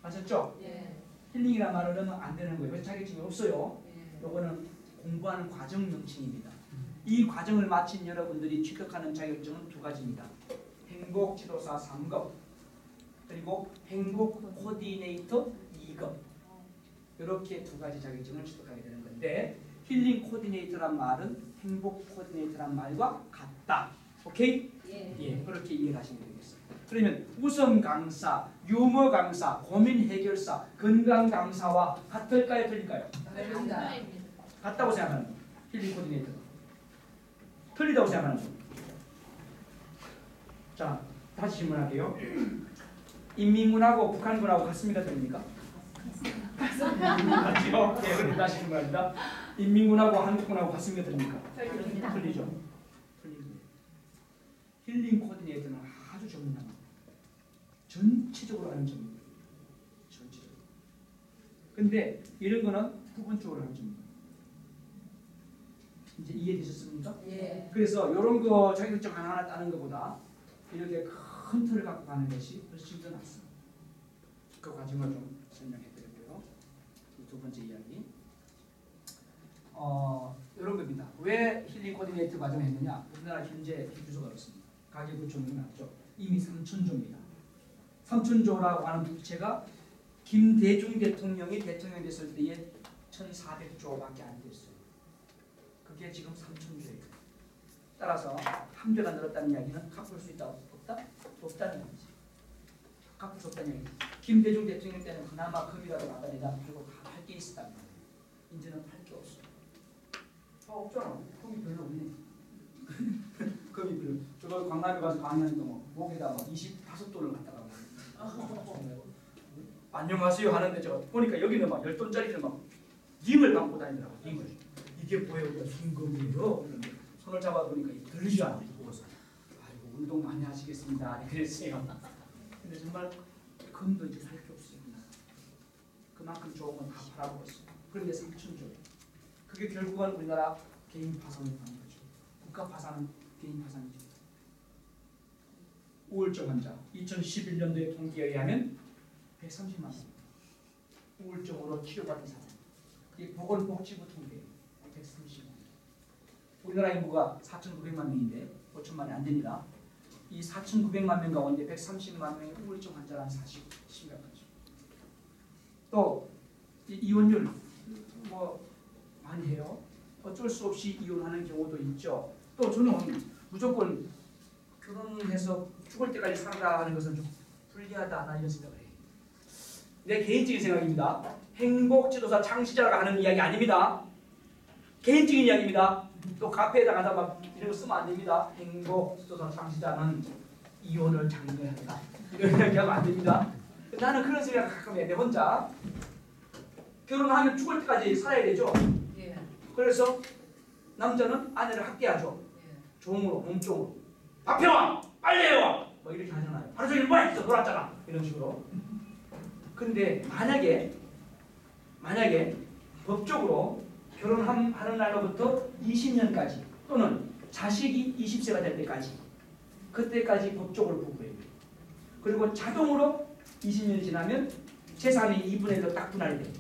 아셨죠? 예. 힐링이란 말을 넣으면 안 되는 거예요. 왜 자격증이 없어요? 예. 요거는 공부하는 과정 명칭입니다. 이 과정을 마친 여러분들이 취득하는 자격증은 두 가지입니다. 행복 지도사 3급 그리고 행복 코디네이터 2급 이렇게 두 가지 자격증을 취득하게 되는 건데 힐링 코디네이터란 말은 행복 코디네이터란 말과 같다. 오케이? 예. 예, 그렇게 이해하시면 되겠어요. 그러면 웃음 강사, 유머 강사, 고민 해결사, 건강 강사와 같을까요, 틀릴까요? 다릅니다. 같다고 생각하는 분, 힐링 코디네이터. 틀리다고 생각하는 분. 자, 다시 질문할게요. 인민군하고 북한군하고 같습니까, 틀립니까? 같죠? 예, 그럼 다시 질문합니다. 인민군하고 한국군하고 같습니까, 틀립니까? 틀립니다. 틀리죠. 틀립니다. 힐링 코디네이터는 아주 전문합니다. 전체적으로 하는 점입니다. 전체적으로. 근데 이런 거는 부분적으로 하는 점입니다. 이제 이해되셨습니까? 예. 그래서 이런 거 자격증 하나 따는 것보다 이렇게 큰 틀을 갖고 가는 것이 훨씬 더 낫습니다. 그 과정을 좀 설명해 드렸고요. 두 번째 이야기. 이런 겁니다. 왜 힐링 코디네이터 과정을 했느냐? 우리나라 현재 주소가 없습니다. 가계부총리 맞죠? 이미 3천조입니다. 3천조라고 하는 부채가 김대중 대통령이 대통령 됐을 때에 1,400조밖에 안 됐어요. 그게 지금 3천조예요. 따라서 한 배가 늘었다는 이야기는 갚을 수 있다 없다? 없다는 얘기지. 갚을 수 없다는 얘기지. 김대중 대통령 때는 그나마 금이라도 나가내다 그리고 다 할 게 있었단 말이에요. 이제는 할 게 없어. 없잖아. 금이 별로 없네. 금이 별로. 저거 강남에 가서 강의하는 거 목에다 막 25돈을 갖다가 안녕하세요 하는데 제가 보니까 여기는 막 10돈짜리들 막 링을 감고 다니더라고. 링을. 이게 뭐예요? 순금이에요. 손을 잡아보니까 들리지 않아요. 아이고 운동 많이 하시겠습니다. 그랬어요. 근데 정말 금도 이제 살 게 없어요. 그만큼 좋은 건 다 팔아먹었어요. 그런데 3천조. 그게 결국은 우리나라 개인 파산을 하는 거죠. 국가 파산은 개인 파산이죠. 우울증 환자 2011년도의 통계에 의하면 130만 명 우울증으로 치료받은 사람. 이 보건복지부 통계 130만 명. 우리나라 인구가 4,900만 명인데 5천만이 안 됩니다. 이 4,900만 명 가운데 130만 명의 우울증 환자라는 사실이 심각하죠. 또 이혼율 뭐 많이 해요. 어쩔 수 없이 이혼하는 경우도 있죠. 또 저는 무조건 결혼해서 죽을 때까지 살아라 하는 것은 좀 불리하다 나 이런 생각을 해요. 내 개인적인 생각입니다. 행복지도사 창시자가 하는 이야기 아닙니다. 개인적인 이야기입니다. 또 카페에다 가다 막 이런 거 쓰면 안 됩니다. 행복지도사 창시자는 이혼을 장려한다. 이런 이야기하면 안 됩니다. 나는 그런 생각 가끔 해. 내 혼자 결혼하면 죽을 때까지 살아야 되죠. 예. 그래서 남자는 아내를 학대하죠. 예. 종으로, 몸종으로. 밥 해와! 빨리 해와! 뭐 이렇게 하잖아요. 하루 종일 뭐 했어? 놀았잖아. 이런 식으로. 근데 만약에 법적으로 결혼하는 날로부터 20년까지 또는 자식이 20세가 될 때까지 그때까지 법적으로 부부해요. 그리고 자동으로 20년이 지나면 재산이 2분의 1로 딱 분할이 돼요.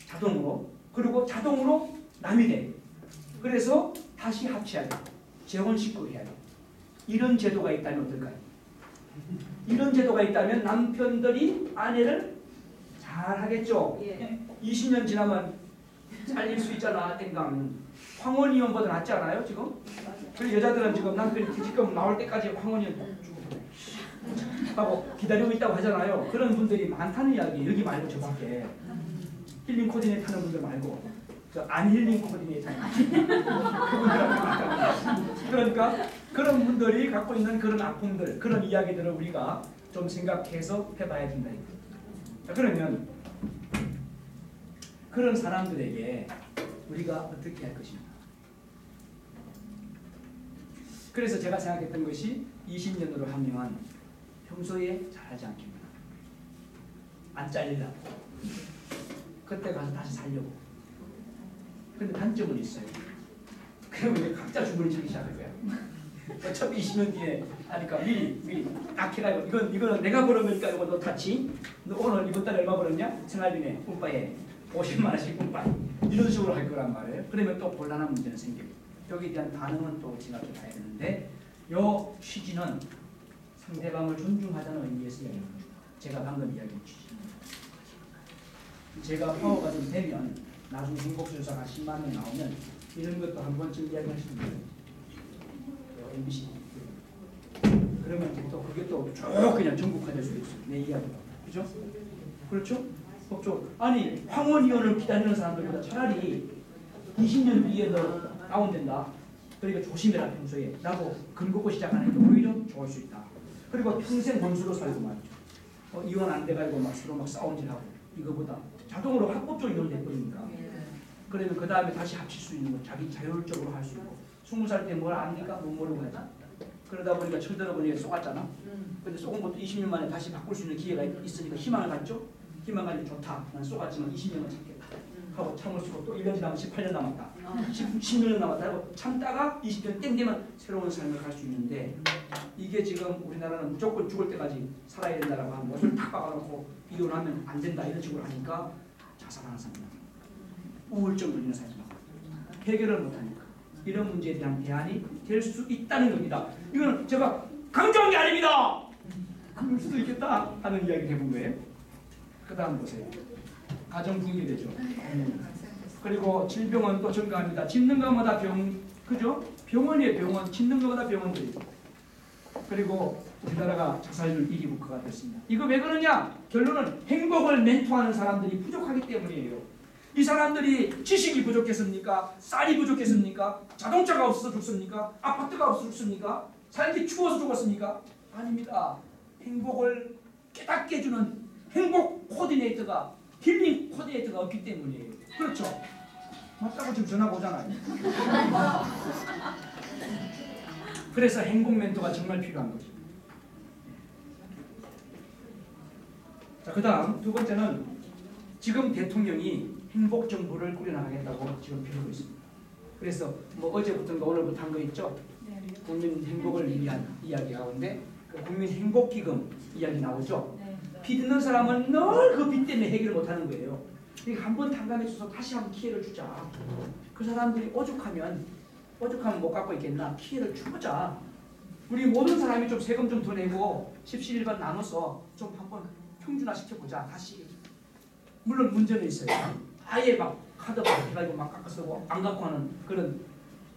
자동으로. 그리고 자동으로 남이 돼요. 그래서 다시 합치해야 돼요. 재혼식구를 해야 돼요. 이런 제도가 있다면 어떨까요? 이런 제도가 있다면 남편들이 아내를 잘 하겠죠. 예. 20년 지나면 잘릴 수 있잖아. 땡강. 황혼이혼보다 낫지 않아요 지금? 그리고 여자들은 지금 남편이 퇴직금 나올 때까지 황혼이혼 주고 하고 기다리고 있다고 하잖아요. 그런 분들이 많다는 이야기. 여기 말고 저 밖에 힐링 코디네이터 하는 분들 말고 안 힐링 코디네이터 그러니까 그런 분들이 갖고 있는 그런 아픔들, 그런 이야기들을 우리가 좀 생각해서 해봐야 된다. 자, 그러면 그런 사람들에게 우리가 어떻게 할 것인가? 그래서 제가 생각했던 것이 20년으로 하면 평소에 잘하지 않겠구나. 안 잘리려고. 그때 가서 다시 살려고. 근데 단점은 있어요. 그러면 이제 각자 주문이 차기 시작할 거야. 어차피 20년 뒤에 하니까 미리 딱 해가지고 이거는 내가 벌은 거니까 이거 너 타치. 너 오늘 이번 달에 얼마 벌었냐? 생활비네 뿜빠에 50만 원씩 뿜빠. 이런 식으로 할 거란 말이에요. 그러면 또 곤란한 문제는 생겨요. 여기에 대한 반응은 또 제가 좀 봐야 되는데 요 취지는 상대방을 존중하자는 의미에서 이야기합니다. 제가 방금 이야기한 취지. 제가 파워가 좀 되면 나중에 행복주사가 10만 명 나오면 이런 것도 한 번쯤 이야기하시면 돼요. MBC 그러면 이제 또 그게 또 쭉 그냥 전국화될 수도 있어요. 내 이야기가. 그죠? 그렇죠? 없죠. 아니 황혼이혼을 기다리는 사람들보다 차라리 20년 뒤에 너 다운된다. 그러니까 조심해라 평소에 라고 근거고 시작하는 게 오히려 좋을 수 있다. 그리고 평생 원수로 살고 말이죠. 이혼 안 돼가지고 막 서로 막 싸움질하고 이거보다 자동으로 합법적으로 이혼돼버리니까. 그러면 그 다음에 다시 합칠 수 있는 거 자기 자율적으로 할 수 있고 20살 때 뭘 아니까 못 모르고 하자. 그러다 보니까 철들어보니까 쏘았잖아. 근데 쏘은 것도 20년 만에 다시 바꿀 수 있는 기회가 있으니까 희망을 갖죠. 희망 가지고 좋다. 난 쏘았지만 20년은 참겠다. 하고 참을 수 있고 또 1년 지나면 18년 남았다. 10년 남았다 하고 참다가 20년 땡 되면 새로운 삶을 갈 수 있는데 이게 지금 우리나라는 무조건 죽을 때까지 살아야 된다라고 하는 것을 탁 박아놓고 이혼하면 안 된다 이런 식으로 하니까 자살하는 사람이 나와요. 우울증 걸리는 사람이 나와요. 해결을 못하니까 이런 문제에 대한 대안이 될 수 있다는 겁니다. 이거는 제가 강조한 게 아닙니다. 그럴 수도 있겠다 하는 이야기를 해본 거예요. 그 다음 보세요. 가정 붕괴되죠. 그리고 질병은 또 증가합니다. 짓는 것마다 그죠? 병원이에요. 병원. 짓는 것마다 병원들이죠. 그리고 우리나라가 자살률 1위 국가가 됐습니다. 이거 왜 그러냐? 결론은 행복을 멘토하는 사람들이 부족하기 때문이에요. 이 사람들이 지식이 부족했습니까? 쌀이 부족했습니까? 자동차가 없어서 죽습니까? 아파트가 없어서 죽습니까? 살기 추워서 죽었습니까? 아닙니다. 행복을 깨닫게 해주는 행복 코디네이터가 힐링 코디네이터가 없기 때문이에요. 그렇죠? 맞다고 지금 전화가 오잖아요. 그래서 행복 멘토가 정말 필요한 거죠. 자, 그 다음 두 번째는 지금 대통령이 행복 정부를 꾸려나가겠다고 지금 빌고 있습니다. 그래서 뭐 어제부터인가 오늘부터 한 거 있죠? 국민 행복을 위한 이야기 가운데 그 국민 행복기금 이야기 나오죠? 빚 있는 사람은 늘 그 빚 때문에 해결을 못하는 거예요. 그러니까 한번 탕감해줘서 다시 한번 기회를 주자. 그 사람들이 오죽하면 못 갖고 있겠나? 기회를 주자. 우리 모든 사람이 좀 세금 좀 더 내고 17일반 나눠서 좀 한번 평준화 시켜보자. 다시. 물론 문제는 있어요. 아예 막 카드 해가지고 막 깎아 쓰고 안 갖고 하는 그런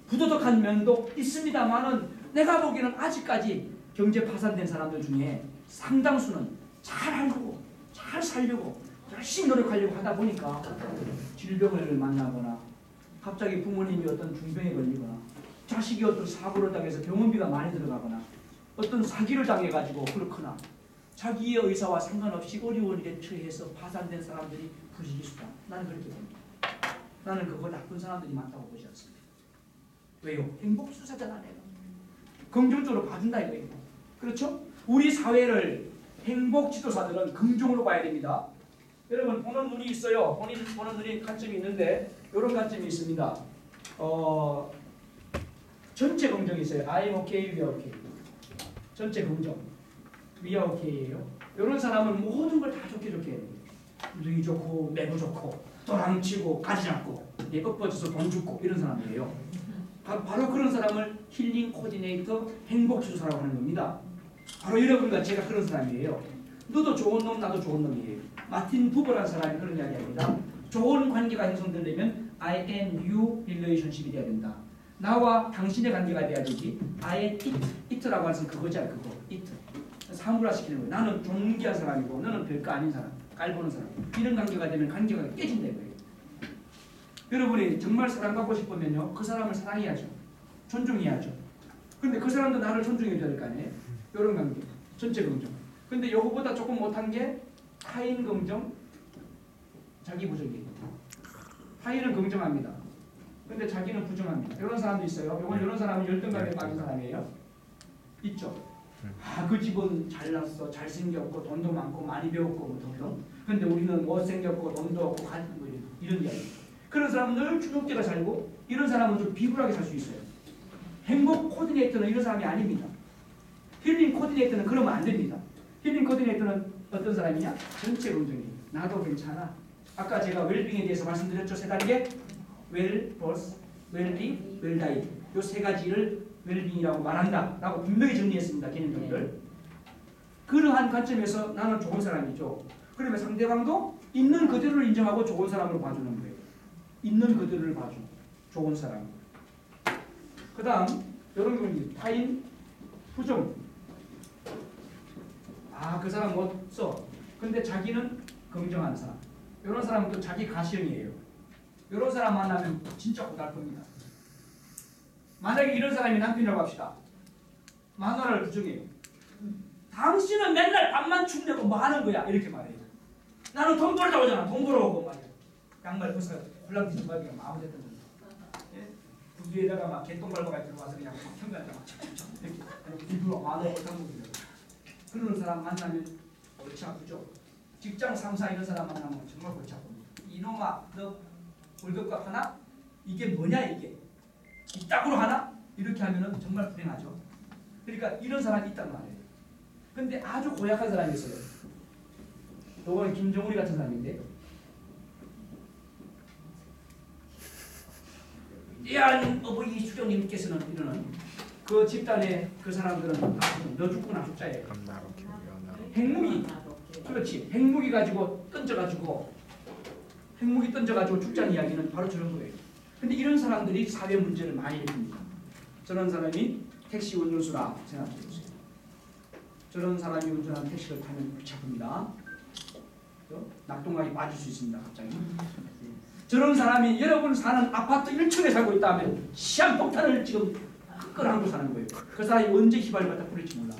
부도덕한 면도 있습니다만은 내가 보기에는 아직까지 경제 파산된 사람들 중에 상당수는 잘 알고 잘 살려고 열심히 노력하려고 하다 보니까 질병을 만나거나 갑자기 부모님이 어떤 중병에 걸리거나 자식이 어떤 사고를 당해서 병원비가 많이 들어가거나 어떤 사기를 당해가지고 그렇거나 자기의 의사와 상관없이 어려운 일에 처해서 파산된 사람들이 부지기수다. 나는 그렇게 봅니다. 나는 그거 나쁜 사람들이 많다고 보지 않습니다. 왜요? 행복수사잖아 내가. 긍정적으로 봐준다 이거예요. 그렇죠? 우리 사회를 행복지도사들은 긍정으로 봐야 됩니다. 여러분 보는 눈이 있어요. 보는 눈이 관점이 있는데 이런 관점이 있습니다. 전체 긍정이 있어요. I'm okay, we are okay. 전체 긍정. We are okay예요. 이런 사람은 모든 걸 다 좋게 해요. 눈이 좋고 매부 좋고 도랑치고 가지 잡고 엎어져서 돈 줍고 이런 사람이에요. 바로 그런 사람을 힐링 코디네이터 행복지도사라고 하는 겁니다. 바로 여러분과 제가 그런 사람이에요. 너도 좋은 놈 나도 좋은 놈이에요. 마틴 부버라는 사람이 그런 이야기합니다. 좋은 관계가 형성되려면 I and you relationship이 돼야 된다. 나와 당신의 관계가 돼야 되지. I and it라고 하는 그거잖아. 그거 it. 사물화시키는 거예요. 나는 존귀한 사람이고 너는 별거 아닌 사람. 깔보는 사람. 이런 관계가 되면 관계가 깨진다 이거예요. 여러분이 정말 사랑받고 싶으면요. 그 사람을 사랑해야죠. 존중해야죠. 근데 그 사람도 나를 존중해줘야 될 거 아니에요? 이런 관계. 전체 긍정. 근데 이거보다 조금 못한 게 타인 긍정, 자기 부정이에요. 타인은 긍정합니다. 근데 자기는 부정합니다. 이런 사람도 있어요. 이런 사람은 열등감에 빠진 사람이에요. 있죠. 그 집은 잘났어, 잘생겼고 돈도 많고 많이 배웠고 뭐 등등. 근데 우리는 못생겼고 돈도 없고 뭐 이런 이야기. 그런 사람은 늘 주눅대가 살고 이런 사람은 좀 비굴하게 살 수 있어요. 행복 코디네이터는 이런 사람이 아닙니다. 힐링 코디네이터는 그러면 안 됩니다. 힐링 코디네이터는 어떤 사람이냐? 전체 긍정이에요. 나도 괜찮아. 아까 제가 웰빙에 대해서 말씀드렸죠. 세 단계. 웰, 버스, 웰빙, 웰다이. 요 세 가지를 웰빙이라고 말한다 라고 분명히 정리했습니다. 개념들을. 그러한 관점에서 나는 좋은 사람이죠. 그러면 상대방도 있는 그대로를 인정하고 좋은 사람으로 봐주는 거예요. 있는 그대로를 봐주는 좋은 사람. 그 다음 이런 경우 타인 부정. 그 사람 못 써. 근데 자기는 긍정하는 사람. 이런 사람은 또 자기 가시형이에요. 이런 사람 만나면 진짜 고달 겁니다. 만약에 이런 사람이 남편이라고 합시다. 마누라를 부정해요. 당신은 맨날 밥만 축내고 뭐 하는 거야? 이렇게 말해요. 나는 돈 벌다 오잖아. 돈 벌어오고 말이야. 양말 벗어 홀랑 뒤집어지고 아무 데도 못. 예? 그 위에다가 막 개똥 밟아가 들어와서 그냥 막 현관에다 막 촥촥촥 이렇게 일부러 마누라 못하는 거예요. 그런 사람 만나면 골치 아프죠. 직장 상사 이런 사람 만나면 정말 골치 아픕니다. 이놈아 너 월급값 하나? 이게 뭐냐 이게? 이따구로 하나? 이렇게 하면은 정말 불행하죠. 그러니까 이런 사람이 있단 말이에요. 근데 아주 고약한 사람이 있어요. 요건 김정은이 같은 사람인데 대한 어버이 수령님께서는 이러는 그 집단의 그 사람들은 너 죽구나 죽자예요. 핵무기 그렇지 핵무기 가지고 던져가지고 죽자는 이야기는 바로 저런 거예요. 근데 이런 사람들이 사회 문제를 많이 일으킵니다. 저런 사람이 택시 운전수라 생각해 보세요. 저런 사람이 운전하는 택시를 타면 골치 아픕니다. 낙동강에 빠질 수 있습니다. 갑자기. 저런 사람이 여러분 사는 아파트 1층에 살고 있다 하면 시한폭탄을 지금 끌어안고 사는 거예요. 그 사람이 언제 휘발유가 뿌릴지 몰라.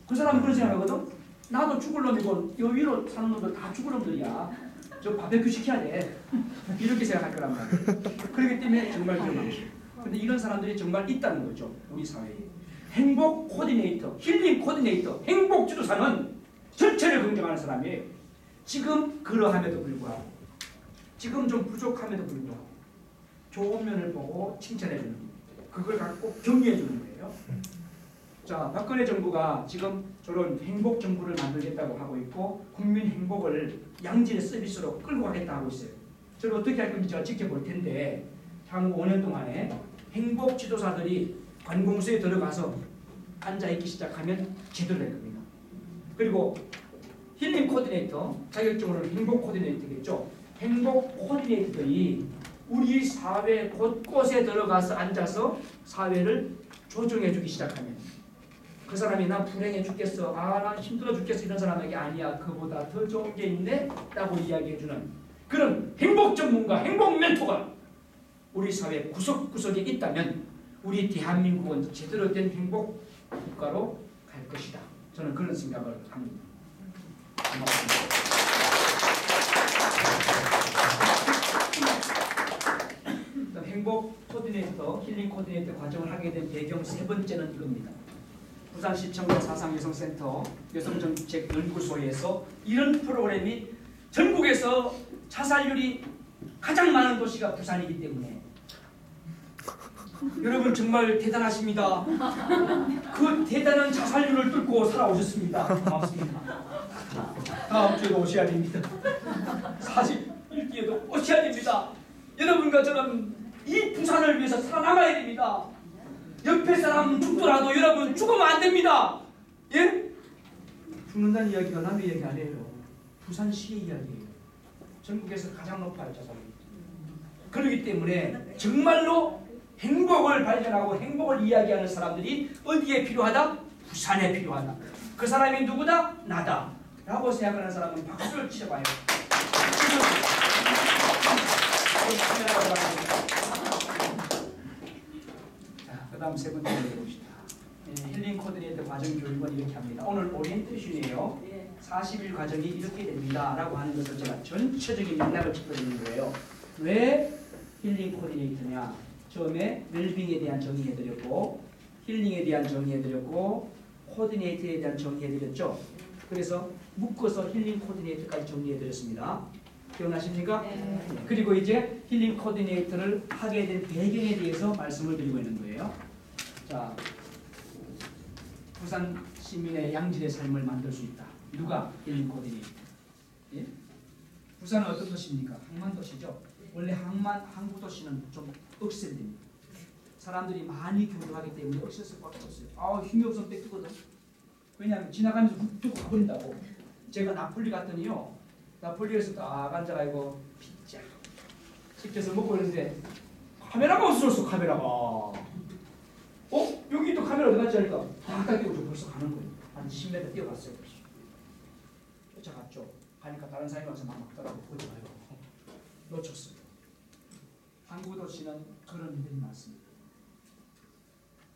그 사람은 그런 생각하거든. 나도 죽을 놈이고 여 위로 사는 놈들 다 죽을 놈들이야. 저 바베큐 시켜야 돼. 이렇게 생각할 거란 말이에요. 그렇기 때문에 정말 위험합니다. 근데 이런 사람들이 정말 있다는 거죠. 우리 사회에. 행복 코디네이터, 힐링 코디네이터, 행복 지도사는 전체를 긍정하는 사람이에요. 지금 그러함에도 불구하고 지금 좀 부족함에도 불구하고 좋은 면을 보고 칭찬해 주는 그걸 갖고 격려해 주는 거예요. 자, 박근혜 정부가 지금 저런 행복 정부를 만들겠다고 하고 있고 국민 행복을 양질의 서비스로 끌고 가겠다 하고 있어요. 저를 어떻게 할 건지 제가 지켜볼 텐데 향후 5년 동안에 행복 지도사들이 관공서에 들어가서 앉아있기 시작하면 제대로 될 겁니다. 그리고 힐링 코디네이터, 자격증으로는 행복 코디네이터겠죠. 행복 코디네이터들이 우리 사회 곳곳에 들어가서 앉아서 사회를 조정해주기 시작하면 그 사람이 나 불행해 죽겠어, 나 힘들어 죽겠어 이런 사람에게 아니야 그보다 더 좋은 게 있네 라고 이야기해주는 그런 행복 전문가, 행복 멘토가 우리 사회 구석구석에 있다면 우리 대한민국은 제대로 된 행복 국가로 갈 것이다. 저는 그런 생각을 합니다. 행복 코디네이터, 힐링 코디네이터 과정을 하게 된 배경 세 번째는 이겁니다. 부산시청과 사상여성센터 여성정책연구소에서 이런 프로그램이 전국에서 자살률이 가장 많은 도시가 부산이기 때문에 여러분 정말 대단하십니다. 그 대단한 자살률을 뚫고 살아오셨습니다. 고맙습니다. 다음 주에도 오셔야 됩니다. 41기에도 오셔야 됩니다. 여러분과 저는 이 부산을 위해서 살아남아야 됩니다. 옆에 사람 죽더라도 여러분 죽으면 안 됩니다. 예? 죽는다는 이야기가 남의 이야기 아니에요. 부산시의 이야기예요. 전국에서 가장 높아요, 자살이. 그렇기 때문에 정말로 행복을 발견하고 행복을 이야기하는 사람들이 어디에 필요하다? 부산에 필요하다. 그 사람이 누구다? 나다. 라고 생각하는 사람은 박수를 치셔봐요. 자, 그 다음 세 번째 해봅시다. 힐링 코디네이터 과정 교육은 이렇게 합니다. 오늘 오리엔테이션이에요. 40일 과정이 이렇게 됩니다. 라고 하는 것을 제가 전체적인 맥락을 짚어드리는 거예요. 왜 힐링 코디네이터냐? 처음에 웰빙에 대한 정의해드렸고 힐링에 대한 정의해드렸고 코디네이터에 대한 정의해드렸죠. 그래서 묶어서 힐링 코디네이터까지 정리해드렸습니다. 기억나십니까? 네. 그리고 이제 힐링 코디네이터를 하게 된 배경에 대해서 말씀을 드리고 있는 거예요. 자, 부산 시민의 양질의 삶을 만들 수 있다. 누가? 힐링 코디네이터. 예? 부산은 어떤 도시입니까? 항만도시죠. 원래 항구 도시는 좀 억세됩니다. 사람들이 많이 교류하기 때문에 억셀 수밖에 없어요. 힘이 없으면 뺏기거든. 왜냐하면 지나가면서 훅 가버린다고. 제가 나폴리 갔더니요. 나폴리에서 딱 앉아가지고 피자 시켜서 먹고 있는데 카메라가 없어졌어. 카메라가. 여기 또 카메라 어디 갔지 하니까 딱 끼고 벌써 가는 거예요. 한 10m 뛰어갔어요. 쫓아갔죠. 가니까 다른 사람이 와서 막 막더라고. 보지 마요. 놓쳤어요. 항구 도시는 그런 일들이 많습니다.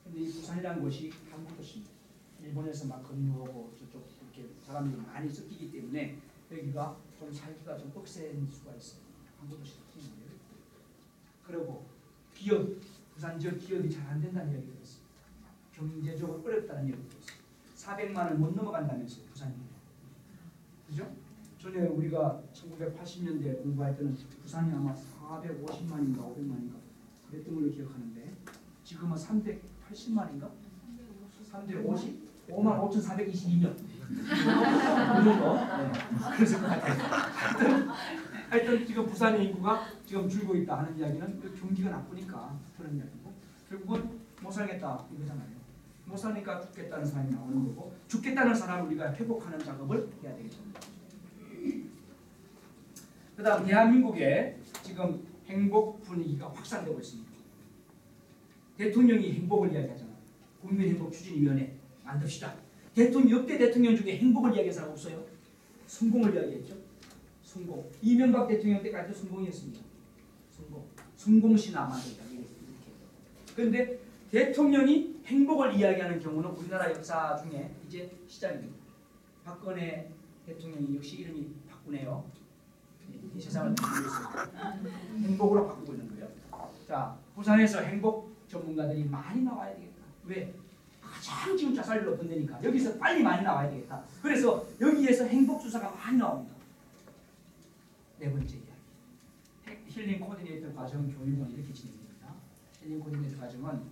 근데 이 부산이라는 곳이 항구 도시입니다. 일본에서 막 건너오고 저쪽 이렇게 사람들이 많이 섞이기 때문에 여기가 좀 살기가 좀 빡센 수가 있어요. 항구 도시 특징이에요. 그리고 기업, 부산 지역 기업이 잘 안 된다는 이야기 들었어요. 경제적으로 어렵다는 이야기 들었어요. 400만 원을 못 넘어간다면서요, 부산이. 그죠? 전에 우리가 1980년대 공부할 때는 부산이 아마 450만인가 500만인가 그랬던 걸로 기억하는데 지금은 380만인가? 350? 55,422명 그 정도? 네. 그래서 그 같아요. 하여튼 지금 부산의 인구가 지금 줄고 있다 하는 이야기는 그 경기가 나쁘니까 그런 이야기고 결국은 못 살겠다 이거잖아요. 못 사니까 죽겠다는 사람이 나오는 거고 죽겠다는 사람을 우리가 회복하는 작업을 해야 되겠죠. 그 다음 대한민국에 지금 행복 분위기가 확산되고 있습니다. 대통령이 행복을 이야기하잖아요. 국민행복추진위원회 만듭시다. 역대 대통령 중에 행복을 이야기한 사람 없어요. 성공을 이야기했죠. 성공. 이명박 대통령 때까지도 성공이었습니다. 성공신화 만들다. 이렇게. 그런데 대통령이 행복을 이야기하는 경우는 우리나라 역사 중에 이제 시작입니다. 박근혜 대통령이 역시 이름이 바꾸네요. 이 세상을 바꾸고 있어요. 행복으로 바꾸고 있는 거예요. 자, 부산에서 행복 전문가들이 많이 나와야 되겠다. 왜? 가장 지금 자살률 높은 데니까 여기서 빨리 많이 나와야 되겠다. 그래서 여기에서 행복 주사가 많이 나옵니다. 네 번째 이야기. 힐링 코디네이터 과정 교육은 이렇게 진행됩니다. 힐링 코디네이터 과정은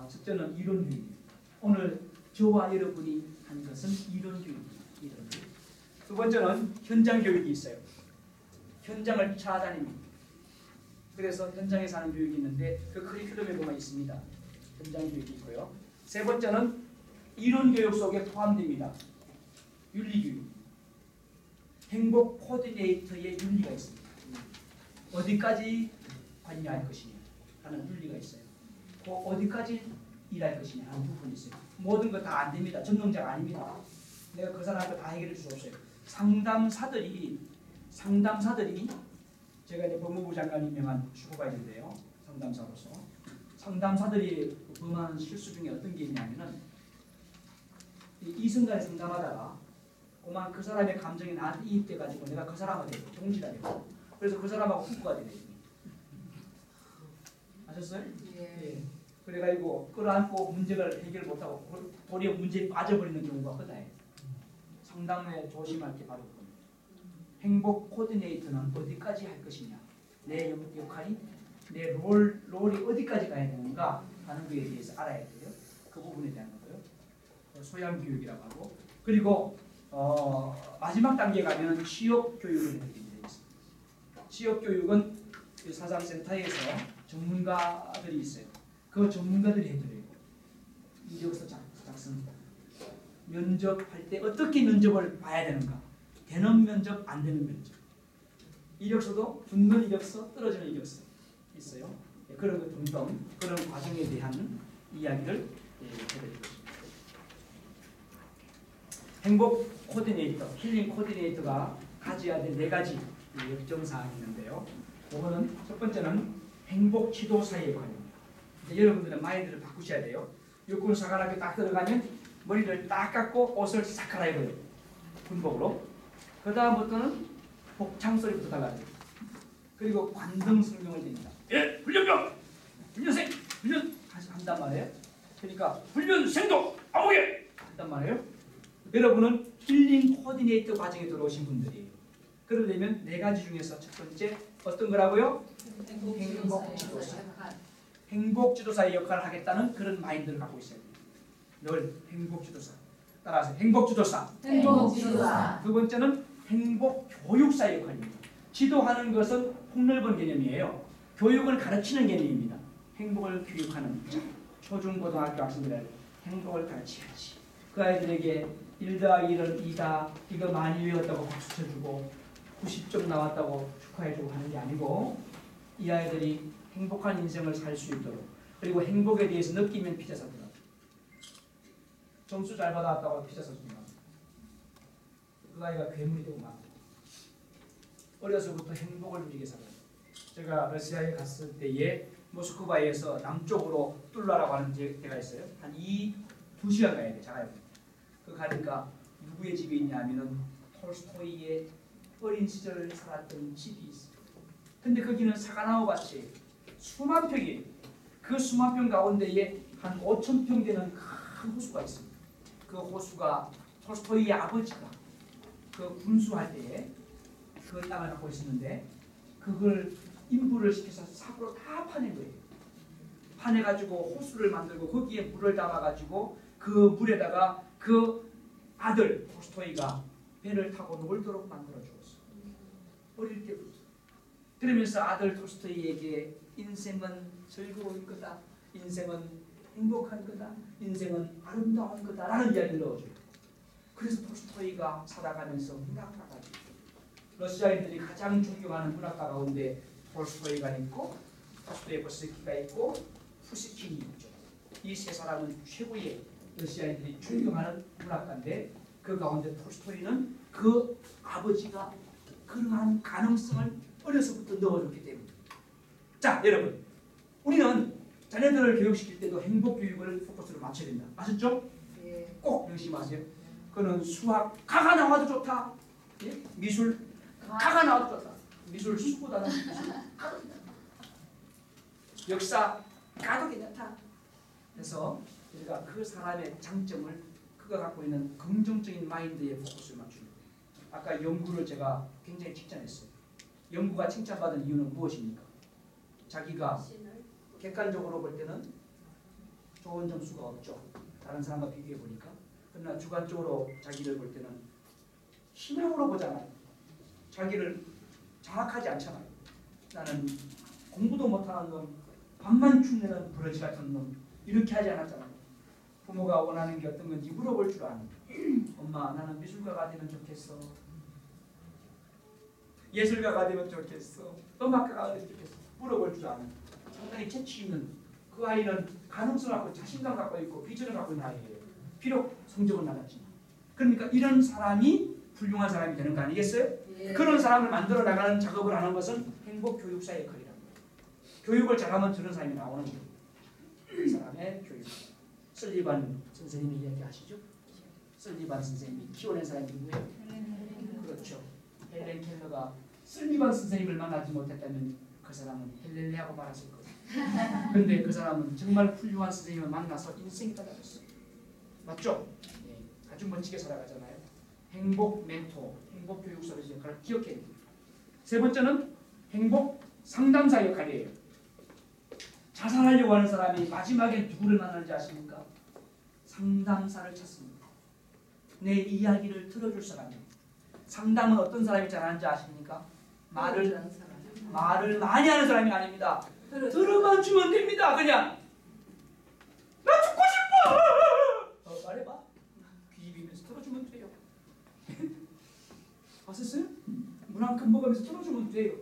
첫째는 이론교육입니다. 오늘 저와 여러분이 한 것은 이론교육입니다. 이론교육. 두 번째는 현장 교육이 있어요. 현장을 찾아다닙니다. 그래서 현장에서 하는 교육이 있는데 그 커리큘럼에 보면 있습니다. 현장 교육이 있고요. 세 번째는 이론 교육 속에 포함됩니다. 윤리 교육. 행복 코디네이터의 윤리가 있습니다. 어디까지 관여할 것이냐 하는 윤리가 있어요. 그 어디까지 일할 것이냐 하는 부분이 있어요. 모든 거 다 안 됩니다. 전능자가 아닙니다. 내가 그 사람한테 다 해결해 줄 수 없어요. 상담사들이 제가 이제 법무부 장관이 임명한 슈퍼바이저인데요. 상담사로서 상담사들이 범하는 실수 중에 어떤 게 있냐면은 이순간에 상담하다가 그만 그 사람의 감정이 나한테 이입돼 가지고 내가 그 사람한테 종지가 되고 그래서 그 사람하고 후보가 되거든요. 아셨어요? 예. 그래가지고 끌어안고 문제를 해결 못하고 도리어 문제에 빠져버리는 경우가 허다해요. 상담에 조심할 게 바로 그겁니다. 행복 코디네이터는 어디까지 할 것이냐, 내 역할이, 내 롤이 어디까지 가야 되는가 하는 것에 대해서 알아야 돼요. 그 부분에 대한 거고요. 소양 교육이라고 하고 그리고 마지막 단계에 가면 취업 교육을 해야 됩니다. 취업 교육은 사상센터에서 전문가들이 있어요. 그 전문가들이 해드려요. 이력서 작성. 면접할 때 어떻게 면접을 봐야 되는가? 되는 면접, 안 되는 면접. 이력서도 붙는 이력서, 떨어지는 이력서 있어요. 그런 것 등등 그런 과정에 대한 이야기를 해드리고 있습니다. 행복 코디네이터, 힐링 코디네이터가 가져야 될 4가지 역정사항이 있는데요. 그거는 첫 번째는 행복 지도사의 역할입니다. 여러분들은 마인드를 바꾸셔야 돼요. 육군사관학교 딱 들어가면 머리를 딱 깎고 옷을 싹 갈아입어요. 군복으로. 그 다음부터는 복창소리부터 달라져요. 그리고 관등 성명을 댑니다. 예, 훈련병! 훈련생! 훈련! 한단 말이에요. 그러니까 훈련생도 아무개! 한단 말이에요. 여러분은 힐링 코디네이터 과정에 들어오신 분들이에요. 그러려면 4가지 중에서 첫 번째 어떤 거라고요? 행복지도사. 행복지도사의 역할을 하겠다는 그런 마인드를 갖고 있어야 돼요. 늘 행복지도사. 따라서 행복지도사. 두 번째는 행복교육사의 역할입니다. 지도하는 것은 폭넓은 개념이에요. 교육을 가르치는 개념입니다. 행복을 교육하는 초중고등학교 학생들은 행복을 가르쳐야지. 그 아이들에게 1+1은 2다. 이거 많이 외웠다고 박수 쳐주고 90점 나왔다고 축하해주고 하는 게 아니고 이 아이들이 행복한 인생을 살 수 있도록 그리고 행복에 대해서 느끼면 피자 사더라고요. 점수 잘 받아왔다고 피자 사주니까 그 아이가 괴물이 되고 막 어려서부터 행복을 누리게 살아요. 제가 러시아에 갔을 때에 모스크바에서 남쪽으로 뚫라라고 하는 데가 있어요. 한 2시간 가야 돼. 자가요. 그 가니까 누구의 집이 있냐면은 톨스토이의 어린 시절 살았던 집이 있어요. 근데 거기는 사과나무 밭이 수만 평이에요. 그 수만 평 가운데에 한 5,000평 되는 큰 호수가 있습니다. 그 호수가 톨스토이의 아버지가 그 군수할 때에 그 땅을 갖고 있었는데 그걸 인부를 시켜서 삽으로 다 파낸 거예요. 파내가지고 호수를 만들고 거기에 물을 담아가지고 그 물에다가 그 아들 톨스토이가 배를 타고 놀도록 만들어 주었어. 어릴 때부터. 그러면서 아들 톨스토이에게 인생은 즐거운 거다. 인생은 행복한 거다. 인생은 아름다운 거다라는 이야기를 넣어줘요. 그래서 톨스토이가 살아가면서 문학가가 있고 러시아인들이 가장 존경하는 문학가 가운데 톨스토이가 있고 도스토옙스키가 있고 푸시킨이 있죠. 이 세 사람은 최고의 러시아인들이 존경하는 문학가인데 그 가운데 톨스토이는 그 아버지가 그러한 가능성을 어려서부터 넣어줬기 때문에. 자, 여러분, 우리는 자녀들을 교육시킬 때도 행복 교육을 포커스로 맞춰야 된다. 아셨죠? 예. 꼭 명심하세요. 그는 수학 가가 나와도 좋다. 예? 미술 가가 나와도 좋다. 미술 수보다는 미술 가도 괜찮다. 역사 가도 괜찮다. 그래서 우리가 그 사람의 장점을 그가 갖고 있는 긍정적인 마인드에 포커스를 맞추는 거예요. 아까 연구를 제가 굉장히 칭찬했어요. 연구가 칭찬받은 이유는 무엇입니까? 자기가 객관적으로 볼 때는 좋은 점수가 없죠. 다른 사람과 비교해 보니까. 그러나 주관적으로 자기를 볼 때는 희망으로 보잖아요. 자기를 장악하지 않잖아요. 나는 공부도 못하는 놈, 밥만 축내는 버러지 같은 놈, 이렇게 하지 않았잖아요. 부모가 원하는 게 어떤 건지 물어볼 줄 아는. 엄마, 나는 미술가가 되면 좋겠어. 예술가가 되면 좋겠어. 음악가가 되면 좋겠어. 물어볼 줄 아는. 상당히 재치 있는 그 아이는 가능성을 갖고 자신감 갖고 있고 비전을 갖고 있는 아이예요. 비록 성적은 낮았지만. 그러니까 이런 사람이 훌륭한 사람이 되는 거 아니겠어요? 예. 그런 사람을 만들어 나가는 작업을 하는 것은 행복교육사의 역할이라는 거예요. 교육을 잘하면 저런 사람이 나오는 거예요. 그 사람의 교육. 설리반 선생님이 이야기하시죠? 설리반 선생님이 키워낸 사람이 누구예요? 그렇죠. 헬렌 켈러가 설리반 선생님을 만나지 못했다면 그 사람은 헬렐레하고 말았을 거예요. 그런데 그 사람은 정말 훌륭한 선생님을 만나서 인생이 달라졌어요. 맞죠? 네. 아주 멋지게 살아가잖아요. 행복 멘토, 행복 교육사의 역할을 기억해야 됩니다. 세 번째는 행복 상담사 역할이에요. 자살하려고 하는 사람이 마지막에 누구를 만나는지 아십니까? 상담사를 찾습니다. 내 이야기를 들어줄 사람이에요. 상담은 어떤 사람이 잘하는지 아십니까? 말을 많이 하는 사람이 아닙니다. 들어만 주면 됩니다. 그냥 나 죽고 싶어. 말해봐. 귀 비면서 들어주면 돼요. 아셨어요? 물 한 컵 먹으면서 들어주면 돼요.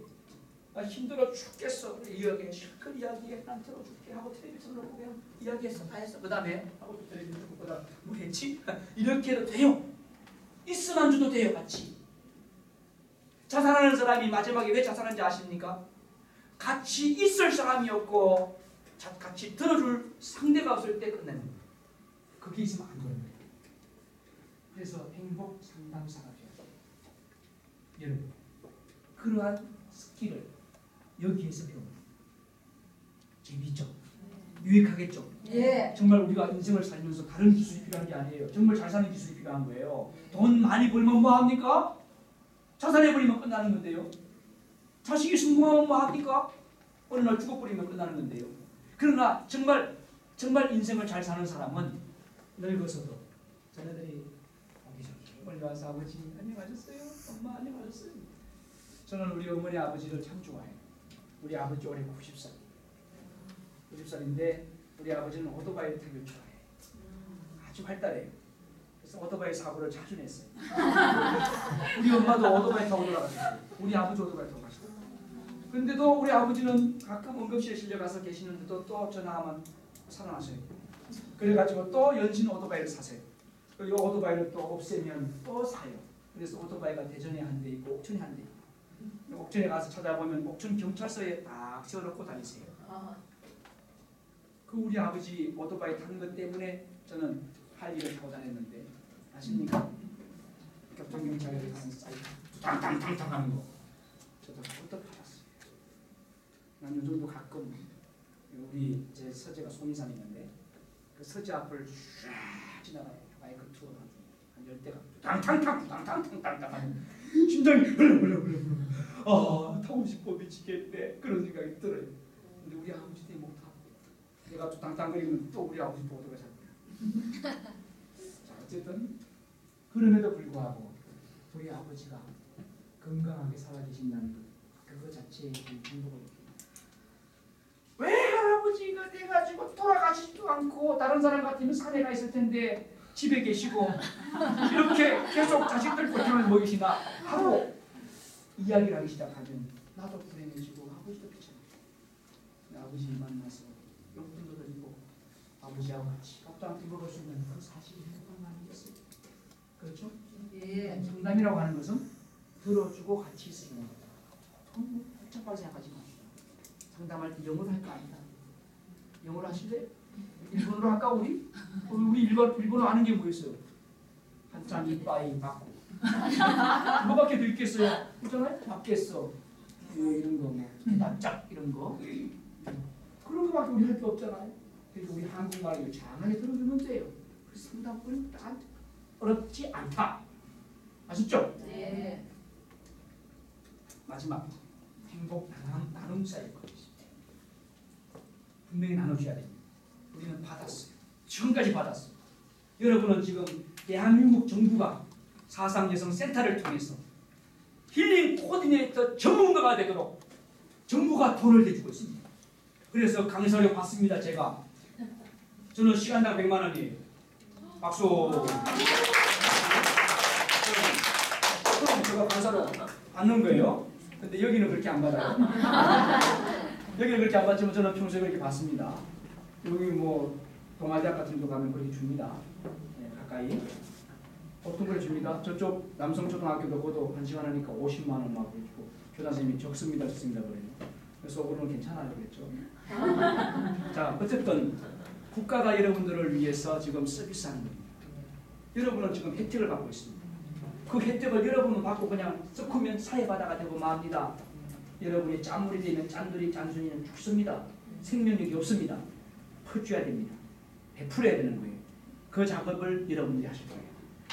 나 힘들어 죽겠어. 이야기해. 실컷 이야기해. 난 들어줄게 하고 텔레비전 놓고 그냥 이야기했어. 다 했어. 그 다음에 하고 또 텔레비전 놓고 그 다음 뭐 했지? 이렇게 해도 돼요. 있으면 줘도 돼요. 같이. 자살하는 사람이 마지막에 왜 자살하는지 아십니까? 같이 있을 사람이었고 같이 들어줄 상대가 없을 때 끝내는 거예요. 그게 있으면 안 되는 거예요. 그래서 행복 상담사가 돼요. 여러분, 그러한 스킬을 여기에서 배웁니다. 재미있죠? 유익하겠죠? 예. 정말 우리가 인생을 살면서 다른 기술이 필요한 게 아니에요. 정말 잘 사는 기술이 필요한 거예요. 돈 많이 벌면 뭐합니까? 자살해버리면 끝나는 건데요. 자식이 성공하면 뭐합니까? 어느 날 죽어버리면 끝나는 건데요. 그러나 정말 인생을 잘 사는 사람은 늙어서도 자녀들이 오기 전에 멀리 와서 아버지 안녕하셨어요? 엄마 안녕하셨어요? 저는 우리 어머니 아버지를 참 좋아해요. 우리 아버지 올해 90살. 90살인데 우리 아버지는 오토바이 타기를 좋아해요. 아주 활달해요. 그래서 오토바이 사고를 자주 냈어요. 우리 엄마도 오토바이 타고 돌아가셨어요. 우리 아버지 오토바이 타고 가셨어요. 근데도 우리 아버지는 가끔 응급실에 실려가서 계시는데도 또 전화하면 살아나셔요. 그래가지고 또 연신 오토바이를 사세요. 이 오토바이를 또 없애면 또 사요. 그래서 오토바이가 대전에 한 대 있고 옥천에 한 대 있고, 옥천에 가서 찾아보면 옥천 경찰서에 딱 세워놓고 다니세요. 그 우리 아버지 오토바이 타는 것 때문에 저는 할 일을 타고 다녔는데 아십니까? 교통경찰에 가는 사이트 탕탕탕탕 하는 거 저도 그것도 받았어요. 난 요 정도 가끔 우리 제 서재가 소민산에 있는데 그 서재 앞을 쫙 지나가요. 바이크 투어 한 10대가 탕탕탕 하는 심장이 흘렁흘렁 타고 싶어 미치겠네 그런 생각이 들어요. 근데 우리 아버지 때문에 못 타고 내가 또 땅땅거리면 또 우리 아버지 보도가 잡혀요. 자 어쨌든 그럼에도 불구하고 우리 아버지가 건강하게 살아계신다는 그거 자체에 행복을 왜 할아버지가 돼가지고 돌아가시지도 않고 다른 사람 같으면 산에 가 있을 텐데 집에 계시고 이렇게 계속 자식들 고통을 먹이시나 하고 이야기를 하기 시작하면 나도 불행해지고 아버지도 귀찮아요. 아버지 만나서 용돈도 드리고 아버지하고 같이 밥도 함께 먹을 수 있는 그 사실이 행복한 거 아니겠어요? 그렇죠? 예. 상담이라고 하는 것은 들어주고 같이 있으는 거다. 너무 복잡하게 생각하지 마. 상담할 때 영어로 할 거 아니다. 영어로 하실래요? 일본어로 할까 우리? 우리 일본어 아는 게 뭐 있어요? 한참 이빠이 받고 뭐밖에 더 있겠어요? 그렇잖아요? 받겠어 이런 거 뭐 납작 이런 거 그런 거밖에 우리 할 게 없잖아요. 그래서 우리 한국말을 장하게 들어주면 돼요. 그래서 상담꾼은 딱 어렵지 않다. 아셨죠? 네. 마지막 행복 나눔 사일 것이죠. 분명히 나눠줘야 됩니다. 우리는 받았어요. 지금까지 받았어요. 여러분은 지금 대한민국 정부가 사상여성센터를 통해서 힐링 코디네이터 전문가가 되도록 정부가 돈을 대주고 있습니다. 그래서 강의사를 받습니다. 저는 시간당 100만 원이에요. 박수. 그럼 제가 강사로 받는 거예요. 근데 여기는 그렇게 안 받아요. 여기는 그렇게 안 받지만 저는 평소에 그렇게 받습니다. 여기 뭐 동아대학 같은 데 가면 그렇게 줍니다. 네, 가까이. 어떤 걸 줍니다. 저쪽 남성초등학교도 그것도 1시간 하니까 50만 원 막 주고 교장 선생님이 적습니다 그래요. 그래서 오늘은 괜찮아요 그랬죠. 자 어쨌든 국가가 여러분들을 위해서 지금 서비스하는 겁니다. 여러분은 지금 혜택을 받고 있습니다. 그 혜택을 여러분은 받고 그냥 썩으면 사회바다가 되고 맙니다. 여러분이 짠물이 되면 짠돌이 짠순이는 죽습니다. 생명력이 없습니다. 퍼줘야 됩니다. 베풀어야 되는 거예요. 그 작업을 여러분들이 하실 거예요.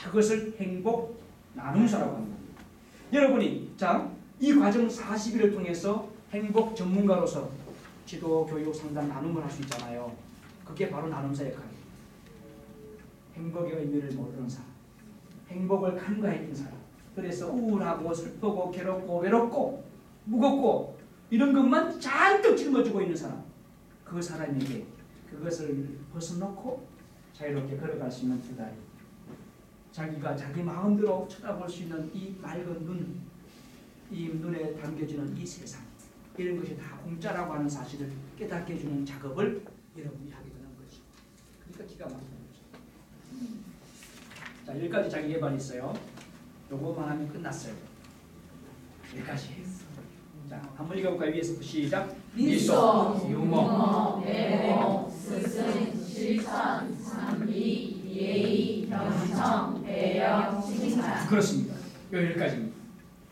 그것을 행복 나눔사라고 하는 겁니다. 여러분이 이 과정 40일을 통해서 행복 전문가로서 지도, 교육, 상담, 나눔을 할 수 있잖아요. 그게 바로 나눔사 역할이에요. 행복의 의미를 모르는 사람, 행복을 간과했던 사람, 그래서 우울하고 슬프고 괴롭고 외롭고 무겁고 이런 것만 잔뜩 짊어지고 있는 사람, 그 사람에게 그것을 벗어놓고 자유롭게 걸어갈 수 있는 두 다리, 자기가 자기 마음대로 쳐다볼 수 있는 이 맑은 눈, 이 눈에 담겨지는 이 세상, 이런 것이 다 공짜라고 하는 사실을 깨닫게 해주는 작업을 여러분이 하게 되는 거죠. 그러니까 기가 막히는 거죠. 자, 여기까지 자기 개발이 있어요. 요거만 하면 끝났어요. 여기까지. 자, 한번 읽어볼까요? 위에서부터 시작. 미소, 유머, 애모, 스승, 실천, 상비, 예의, 경청, 배려, 칭찬. 그렇습니다. 여기까지입니다.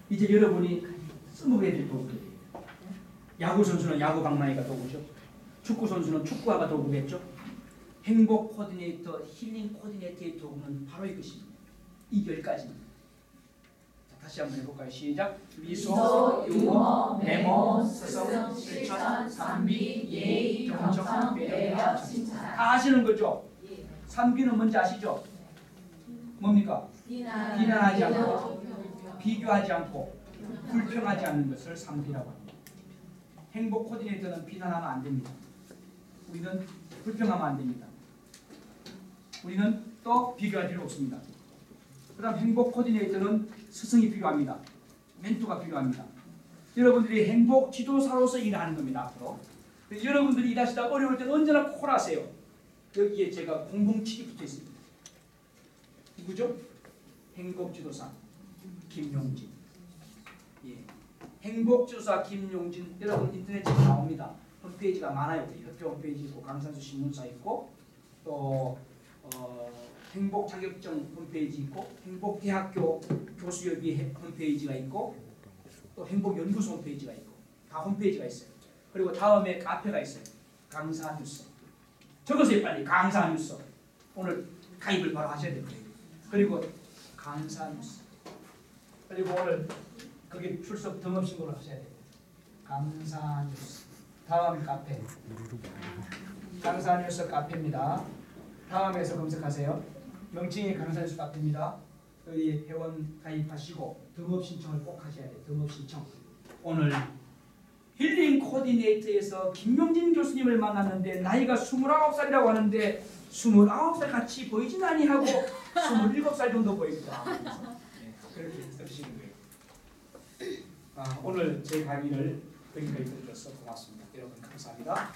이제 여러분이 써먹어야 될 도구들이에요. 야구 선수는 야구 방망이가 도구죠. 축구 선수는 축구화가 도구겠죠. 행복 코디네이터, 힐링 코디네이터의 도구는 바로 이것입니다. 이 10가지입니다. 자, 다시 한번 해볼까요? 시작. 미소, 유머, 메모, 스승, 실천, 산비, 예의, 경청, 배려, 칭찬. 다 아시는 거죠? 산비는 뭔지 아시죠? 뭡니까? 비난하지 않고, 비교하지 않고, 불평하지 않는 것을 산비라고 합니다. 행복 코디네이터는 비난하면 안 됩니다. 우리는 불평하면 안 됩니다. 우리는 또 비교할 필요 없습니다. 그 다음 행복 코디네이터는 스승이 필요합니다. 멘토가 필요합니다. 여러분들이 행복 지도사로서 일하는 겁니다. 앞으로. 여러분들이 일하시다 어려울 때는 언제나 콜하세요. 여기에 제가 007이 붙어 있습니다. 누구죠? 행복지도사 김용진. 예. 행복지도사 김용진 여러분 인터넷에 나옵니다. 홈페이지가 많아요. 우리 협회 홈페이지 있고 강산수 신문사 있고 또 행복 자격증 홈페이지 있고 행복대학교 교수협의 홈페이지가 있고 또 행복연구소 홈페이지가 있고 다 홈페이지가 있어요. 그리고 다음에 카페가 있어요. 강사뉴스. 적으세요 빨리. 강사뉴스. 오늘 가입을 바로 하셔야 돼요. 그리고 강사뉴스. 그리고 오늘 거기 출석 등업신고를 하셔야 돼요. 강사뉴스. 다음 카페. 강사뉴스 카페입니다. 다음에서 검색하세요. 명칭이 강사뉴스 카페입니다. 여기 회원 가입하시고 등업 신청을 꼭 하셔야 돼요. 등업 신청. 오늘 힐링 코디네이터에서 김용진 교수님을 만났는데 나이가 29살이라고 하는데 29살 같이 보이진 아니하고 27살 정도 보입니다. 그렇게 들으시는 거예요. 오늘 제 강의를 여기까지 들으셔서 고맙습니다. 여러분 감사합니다.